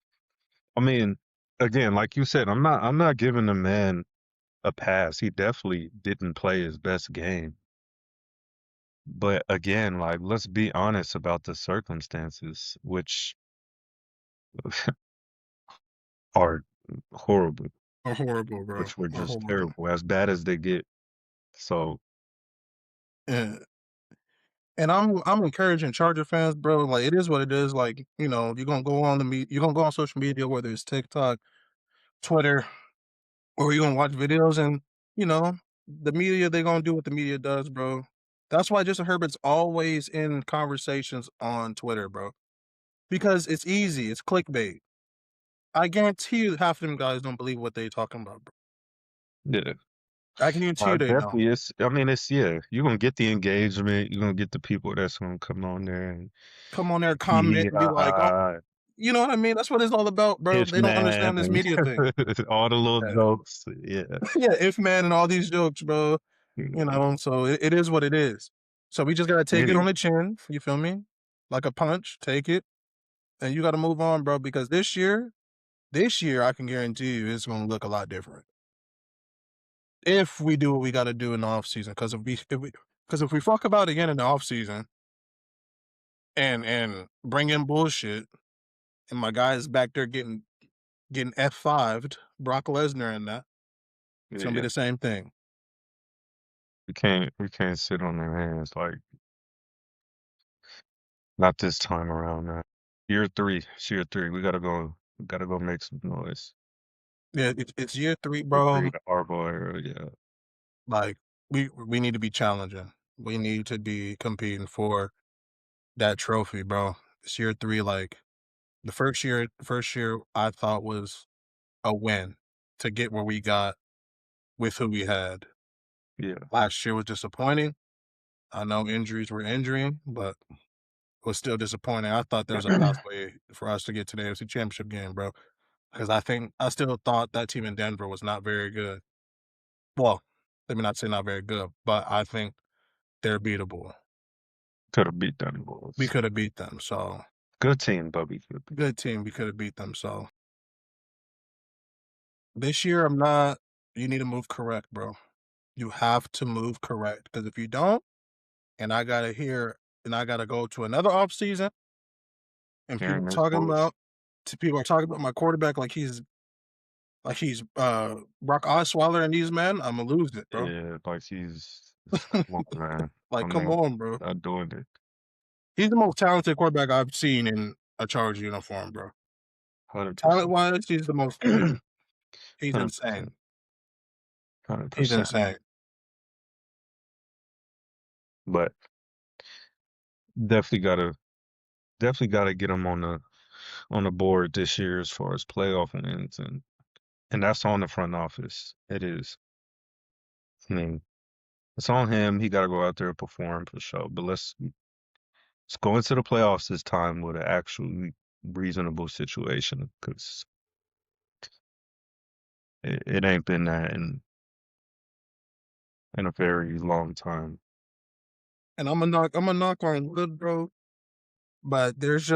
Speaker 2: I mean, again, like you said, I'm not giving the man a pass. He definitely didn't play his best game. But again, like let's be honest about the circumstances, which are horrible,
Speaker 1: Are horrible, bro.
Speaker 2: which were
Speaker 1: Are
Speaker 2: just
Speaker 1: horrible.
Speaker 2: terrible, as bad as they get. So
Speaker 1: And I'm encouraging Charger fans, bro. Like it is what it is. Like, you're gonna go on you're gonna go on social media, whether it's TikTok, Twitter, or you're gonna watch videos and you know, the media, they're gonna do what the media does, bro. That's why Justin Herbert's always in conversations on Twitter, bro. Because it's easy, it's clickbait. I guarantee you half of them guys don't believe what they talking about, bro.
Speaker 2: yeah.
Speaker 1: I can guarantee you they don't.
Speaker 2: Definitely it's I mean it's yeah, you're gonna get the engagement, you're gonna get the people that's gonna come on there and
Speaker 1: Come on there,
Speaker 2: hee
Speaker 1: comment,
Speaker 2: hee
Speaker 1: and be
Speaker 2: ha
Speaker 1: like, "Oh,"
Speaker 2: ha,
Speaker 1: you know what I mean? That's what it's all about, bro.
Speaker 2: if
Speaker 1: They don't
Speaker 2: man
Speaker 1: understand this
Speaker 2: and
Speaker 1: media thing.
Speaker 2: all the little
Speaker 1: Yeah.
Speaker 2: jokes. Yeah.
Speaker 1: Yeah, if man and all these jokes, bro.
Speaker 2: Yeah.
Speaker 1: So it is what it is. So we just gotta take
Speaker 2: It
Speaker 1: it on
Speaker 2: is.
Speaker 1: the chin, you feel me? Like a punch, take it, and you gotta move on, bro, because this year, I can guarantee you it's gonna look a lot different. If we do what we gotta do in the off season, because if we fuck about again in the off season and bring in bullshit, and my guy is back there getting F5'd, Brock Lesnar and that, it's gonna be
Speaker 2: Yeah.
Speaker 1: the same thing.
Speaker 2: We can't sit on their hands, like, not this time around, man. Year 3, it's year 3, we gotta go make some noise.
Speaker 1: Yeah, it's year 3,
Speaker 2: Year
Speaker 1: bro.
Speaker 2: 3, the Harbaugh era, yeah.
Speaker 1: Like, we need to be challenging. We need to be competing for that trophy, bro. It's year 3, like, the first year I thought was a win to get where we got with who we had.
Speaker 2: Yeah.
Speaker 1: Last year was disappointing. I know injuries were injuring, but it was still disappointing. I thought there was a pathway for us to get to the AFC Championship game, bro, because I still thought that team in Denver was not very good. Well, let me not say not very good, but I think they're beatable.
Speaker 2: Coulda beat them
Speaker 1: We
Speaker 2: Bulls.
Speaker 1: coulda beat them, so
Speaker 2: Good team, but we coulda beat
Speaker 1: good team, we coulda beat them, so this year, I'm not you need to move correct, bro. You have to move correct, because if you don't, and I gotta go to another off season, and
Speaker 2: hearing this bullshit.
Speaker 1: people are talking about my quarterback like he's Brock Osweiler and these men, Imma lose it, bro.
Speaker 2: Yeah, like it's come on, man.
Speaker 1: Like,
Speaker 2: I'm
Speaker 1: come
Speaker 2: not
Speaker 1: on, bro.
Speaker 2: not doing it.
Speaker 1: He's the most talented quarterback I've seen in a Charger uniform, bro.
Speaker 2: 100%.
Speaker 1: Talent-wise, he's the most he's insane.
Speaker 2: 100%.
Speaker 1: He's
Speaker 2: 100%.
Speaker 1: insane.
Speaker 2: But definitely gotta definitely gotta get them on the board this year as far as playoff wins, and that's on the front office. It is. I mean, it's on him. He gotta go out there and perform for sure. But let's go into the playoffs this time with an actually reasonable situation because it ain't been that in a very long time.
Speaker 1: And Imma knock on wood, bro, but there's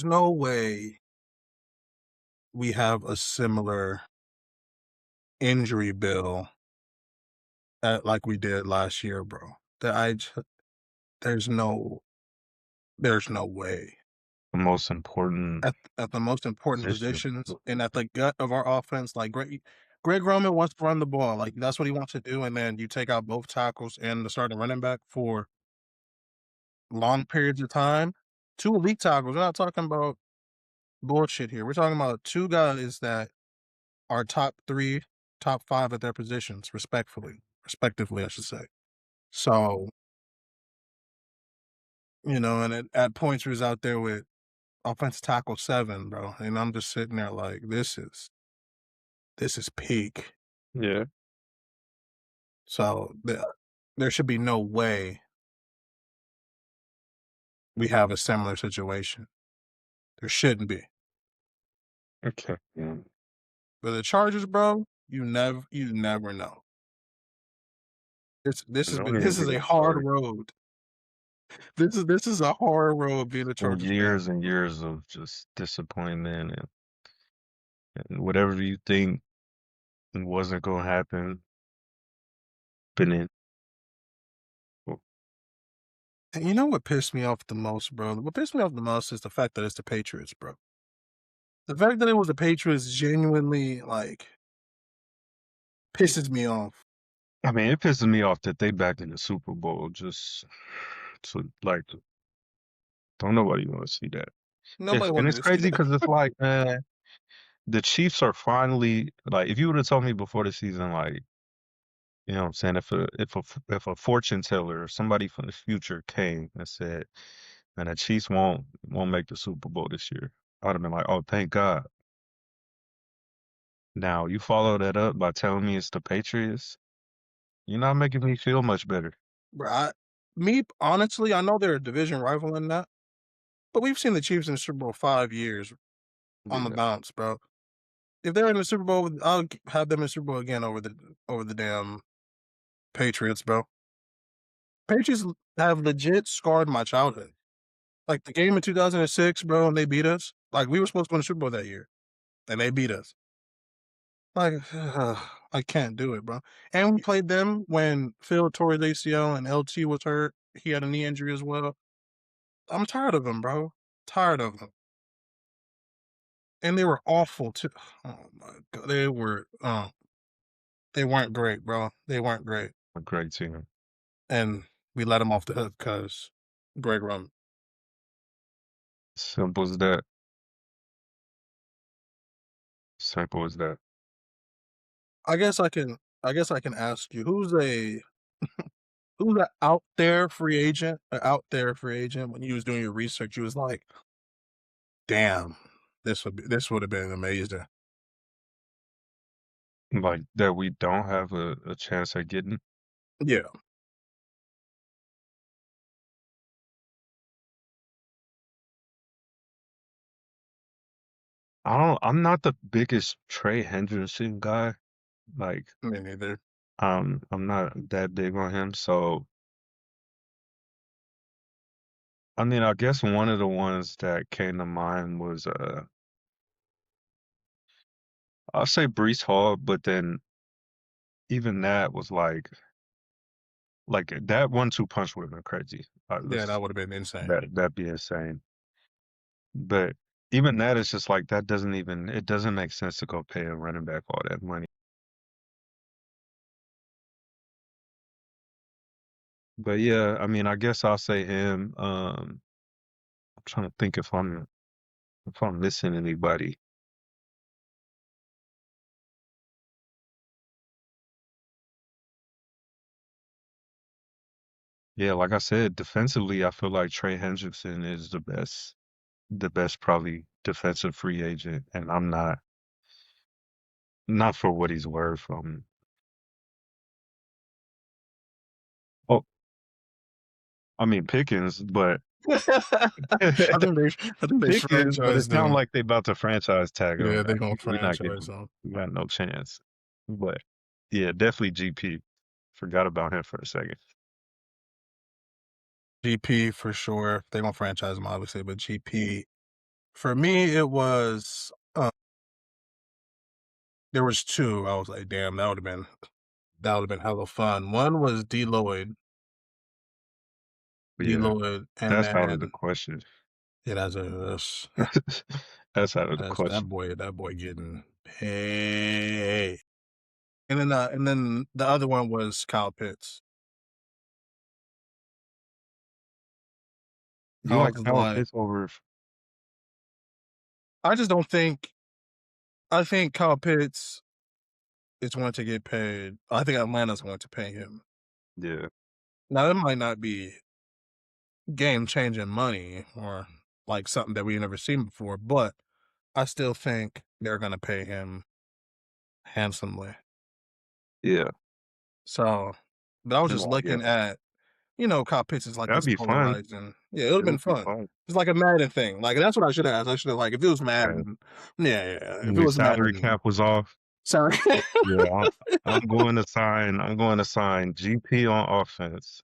Speaker 1: no way we have a similar injury bill like we did last year, bro. That I j there's no there's no way.
Speaker 2: The most important
Speaker 1: At the most important
Speaker 2: position.
Speaker 1: positions and at the gut of our offense, like Greg Roman wants to run the ball, like, that's what he wants to do, and then you take out both tackles and the starting running back for long periods of time. 2 elite tackles, we're not talking about bullshit here. We're talking about 2 guys that are top 3, top 5 at their positions, respectively, I should say. So, and at points he was out there with offensive tackle 7, bro, and I'm just sitting there like, this is peak.
Speaker 2: Yeah.
Speaker 1: So, there should be no way we have a similar situation. There shouldn't be.
Speaker 2: Okay. Yeah.
Speaker 1: But the Chargers, bro, you never know. This
Speaker 2: And
Speaker 1: has
Speaker 2: don't
Speaker 1: been
Speaker 2: even
Speaker 1: this is
Speaker 2: get
Speaker 1: a
Speaker 2: me
Speaker 1: hard
Speaker 2: started.
Speaker 1: road. This is a hard road being a
Speaker 2: And
Speaker 1: Chargers fan.
Speaker 2: years of just disappointment and whatever you think wasn't gonna happen, been in. Well,
Speaker 1: And you know what pissed me off the most, bro? What pissed me off the most is the fact that it's the Patriots, bro. The fact that it was the Patriots genuinely like pisses me off.
Speaker 2: I mean, it pisses me off that they back in the Super Bowl. Just so like, don't nobody want to see that.
Speaker 1: Nobody
Speaker 2: And
Speaker 1: wanted
Speaker 2: it's
Speaker 1: to see
Speaker 2: crazy
Speaker 1: that.
Speaker 2: because it's like, man, the Chiefs are finally like. If you would have told me before the season, like, you know what I'm saying, if a fortune teller or somebody from the future came and said, "Man, the Chiefs won't make the Super Bowl this year," I'd have been like, "Oh, thank God." Now you follow that up by telling me it's the Patriots. You're not making me feel much better.
Speaker 1: Bro, me honestly, I know they're a division rival in that, but we've seen the Chiefs in the Super Bowl 5 years on the
Speaker 2: Yeah,
Speaker 1: bounce, bro. If they're in the Super Bowl, I'll have them in the Super Bowl again over the damn Patriots, bro. Patriots have legit scarred my childhood. Like the game in 2006, bro, and they beat us. Like we were supposed to win the Super Bowl that year, and they beat us. Like I can't do it, bro. And we played them when Phil tore his ACL and LT was hurt. He had a knee injury as well. I'm tired of them, bro. Tired of them. And they were awful too. Oh my god, they weren't great, bro. They weren't great,
Speaker 2: a great team.
Speaker 1: and we let them off the hook because Greg Roman.
Speaker 2: Simple as that. Simple as that.
Speaker 1: I guess I can. I guess I can ask you who's an out there free agent? An out there free agent. When you was doing your research, you was like, "Damn, this would have been amazing."
Speaker 2: Like that we don't have a chance at getting.
Speaker 1: Yeah,
Speaker 2: I'm not the biggest Trey Hendrickson guy. Like,
Speaker 1: me neither.
Speaker 2: I'm not that big on him. So, I mean, I guess one of the ones that came to mind was, I'll say Brees Hall, but then even that was like that 1-2 punch would have been crazy.
Speaker 1: Yeah, that would have been insane.
Speaker 2: That'd be insane. But even that is just like that it doesn't make sense to go pay a running back all that money. But yeah, I mean, I guess I'll say him. I'm trying to think if I'm missing anybody. Yeah, like I said, defensively, I feel like Trey Hendrickson is the best probably defensive free agent, and I'm not for what he's worth. Oh, I mean Pickens, but
Speaker 1: I think they
Speaker 2: Pickens, but it
Speaker 1: franchised
Speaker 2: sounds
Speaker 1: them.
Speaker 2: like they about to franchise tag him.
Speaker 1: Yeah, they're gonna
Speaker 2: We're not
Speaker 1: franchise
Speaker 2: getting,
Speaker 1: them.
Speaker 2: we got no chance. But yeah, definitely GP. Forgot about him for a second.
Speaker 1: GP for sure. They gonna franchise him, obviously, but GP for me, it was. There was two. I was like, damn, that would have been hella fun. One was D Lloyd,
Speaker 2: But
Speaker 1: D
Speaker 2: yeah,
Speaker 1: Lloyd, and
Speaker 2: that's out of the
Speaker 1: then
Speaker 2: question.
Speaker 1: yeah,
Speaker 2: That's out of the
Speaker 1: that's
Speaker 2: question.
Speaker 1: that boy getting paid. And then the other one was Kyle Pitts.
Speaker 2: You
Speaker 1: I
Speaker 2: like
Speaker 1: was
Speaker 2: Kyle
Speaker 1: like,
Speaker 2: Pitts over
Speaker 1: I just don't think. I think Kyle Pitts is going to get paid. I think Atlanta's going to pay him.
Speaker 2: yeah.
Speaker 1: Now, it might not be game changing money or like something that we've never seen before, but I still think they're going to pay him handsomely.
Speaker 2: Yeah.
Speaker 1: So, but I was just
Speaker 2: No, yeah.
Speaker 1: looking at Kyle Pitts is like
Speaker 2: That'd
Speaker 1: this
Speaker 2: be fun.
Speaker 1: polarizing. Yeah, it would have
Speaker 2: It
Speaker 1: been
Speaker 2: would be
Speaker 1: fun.
Speaker 2: fun.
Speaker 1: It's like a Madden thing. Like that's what I should have asked. I should have like if it was
Speaker 2: Okay.
Speaker 1: Madden. Yeah. If it
Speaker 2: Your
Speaker 1: was
Speaker 2: salary
Speaker 1: Madden,
Speaker 2: cap was off.
Speaker 1: sorry.
Speaker 2: Yeah, I'm going to sign. I'm going to sign GP on offense.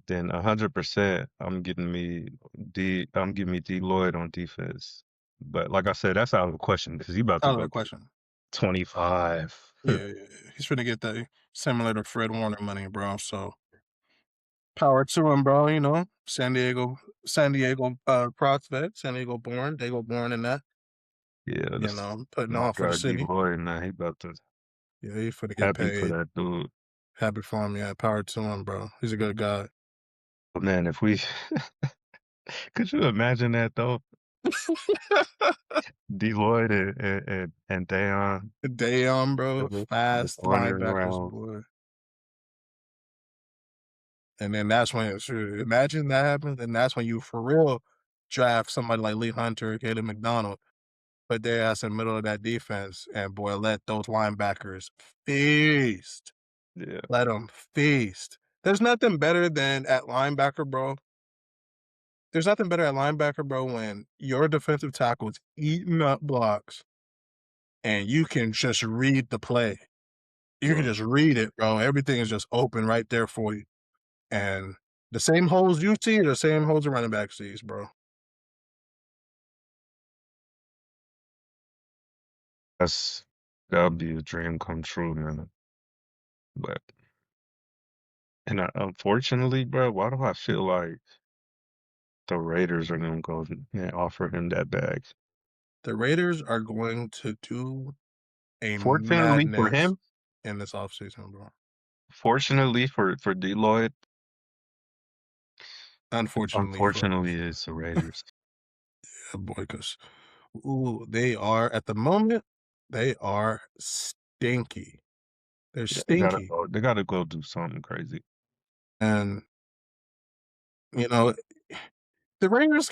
Speaker 2: Then 100%, I'm giving me D Lloyd on defense. But like I said, that's out of the question because he about to
Speaker 1: Out of
Speaker 2: go
Speaker 1: the
Speaker 2: get
Speaker 1: question.
Speaker 2: 25.
Speaker 1: Yeah. He's gonna get that similar to Fred Warner money, bro. So power to him, bro. San Diego prospect, San Diego born. They go born in that.
Speaker 2: Yeah, that's
Speaker 1: Putting
Speaker 2: my
Speaker 1: on for the
Speaker 2: guy D
Speaker 1: city.
Speaker 2: Lloyd. Now he about to
Speaker 1: Yeah, he's finna get
Speaker 2: happy for
Speaker 1: paid.
Speaker 2: that dude.
Speaker 1: Happy for him. Yeah, power to him, bro. He's a good guy.
Speaker 2: But man, if we could you imagine that though? D Lloyd and Dayon
Speaker 1: Dayon, bro.
Speaker 2: just
Speaker 1: Fast
Speaker 2: wandering
Speaker 1: linebackers,
Speaker 2: around.
Speaker 1: boy. And then that's when imagine that happens, and that's when you for real draft somebody like Lee Hunter, Caleb McDonald, put their ass in the middle of that defense, and boy, let those linebackers feast.
Speaker 2: Yeah,
Speaker 1: Let them feast. There's nothing better than at linebacker, bro. There's nothing better at linebacker, bro, when your defensive tackle is eating up blocks and you can just read the play. You can
Speaker 2: bro.
Speaker 1: just read it, bro. Everything is just open right there for you. And the same holes you see are the same holes the running back sees, bro.
Speaker 2: That'll be a dream come true, man. But unfortunately, bro, why do I feel like the Raiders are gonna go and offer him that bag?
Speaker 1: The Raiders are going to do a
Speaker 2: Fortunately for
Speaker 1: madness
Speaker 2: him,
Speaker 1: in this offseason, bro.
Speaker 2: fortunately for D Lloyd,
Speaker 1: Unfortunately for
Speaker 2: unfortunately it's the Raiders.
Speaker 1: boy, because they are at the moment, they are stinky. They're
Speaker 2: Yeah,
Speaker 1: stinky.
Speaker 2: they gotta go do something crazy.
Speaker 1: And you know, the Raiders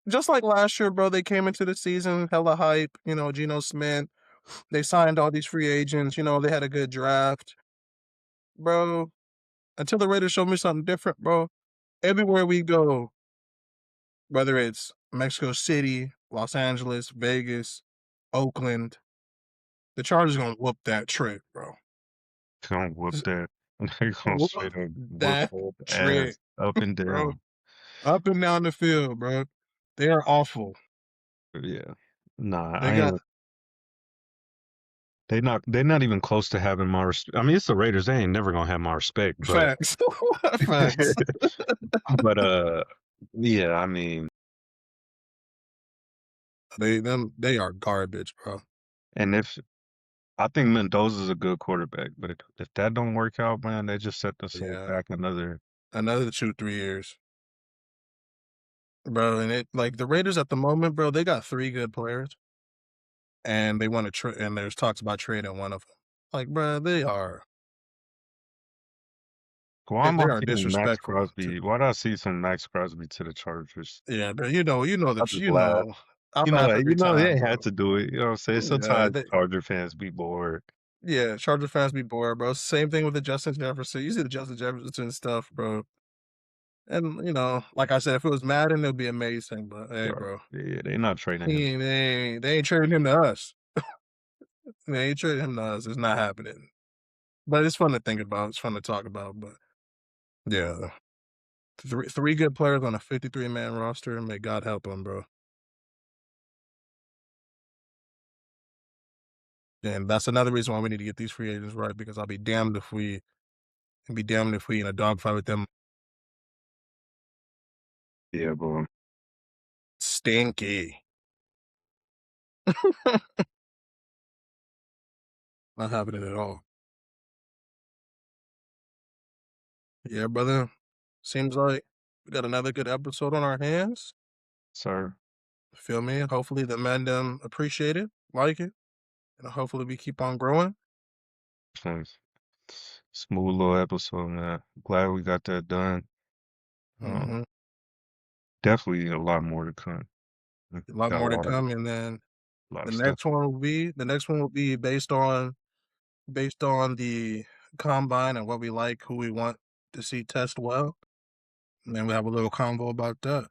Speaker 1: just like last year, bro, they came into the season hella hype, Geno Smith. They signed all these free agents, they had a good draft. Bro, until the Raiders show me something different, bro. Everywhere we go, whether it's Mexico City, Los Angeles, Vegas, Oakland, the Chargers gonna whoop that trick, bro.
Speaker 2: Gonna whoop that. They gonna
Speaker 1: Whoop
Speaker 2: straight up whoop
Speaker 1: that
Speaker 2: that
Speaker 1: trick,
Speaker 2: ass up and
Speaker 1: bro.
Speaker 2: down.
Speaker 1: Up and down the field, bro. They are awful.
Speaker 2: But yeah. Nah,
Speaker 1: They
Speaker 2: I
Speaker 1: got
Speaker 2: ain't they're not even close to having my respect. I mean, it's the Raiders. They ain't never gonna have my respect, but
Speaker 1: facts. Facts.
Speaker 2: but yeah, I mean,
Speaker 1: They are garbage, bro.
Speaker 2: and if I think Mendoza's a good quarterback, but if that don't work out, man, they just set themselves
Speaker 1: Yeah.
Speaker 2: back another.
Speaker 1: Another 2-3 years. Bro, and the Raiders at the moment, bro, they got 3 good players. And they want to and there's talks about trading one of them. Like, bro, they are
Speaker 2: Why am I seeing Max
Speaker 1: disrespectful to.
Speaker 2: Crosby? Why do I see some Max Crosby to the Chargers?
Speaker 1: Yeah, bro.
Speaker 2: I just laugh.
Speaker 1: I laugh every
Speaker 2: They
Speaker 1: time,
Speaker 2: had
Speaker 1: bro.
Speaker 2: to do it. You know what I'm saying?
Speaker 1: Yeah,
Speaker 2: Sometimes Charger fans be bored.
Speaker 1: Charger fans be bored, bro. Same thing with the Justin Jefferson. You see the Justin Jefferson stuff, bro. And like I said, if it was Madden, it'd be amazing. But hey, bro,
Speaker 2: Yeah, they not trading him.
Speaker 1: they ain't trading him to us. They ain't trading him to us. It's not happening. But it's fun to think about. It's fun to talk about. But yeah, three good players on a 53-man roster. May God help them, bro. And that's another reason why we need to get these free agents right, because I'll be damned if we in a dogfight with them.
Speaker 2: Yeah, bro.
Speaker 1: Stinky. Not happening at all. Yeah, brother. Seems like we got another good episode on our hands.
Speaker 2: Sir.
Speaker 1: Feel me? Hopefully the men them appreciate it, like it, and hopefully we keep on growing.
Speaker 2: Smooth little episode, man. Glad we got that done.
Speaker 1: Mm-hmm.
Speaker 2: Definitely a lot more to come.
Speaker 1: A lot
Speaker 2: Got
Speaker 1: more to come, and then
Speaker 2: a lot
Speaker 1: the
Speaker 2: of stuff.
Speaker 1: next one will be based on the combine and what we like, who we want to see test well, and then we have a little convo about that.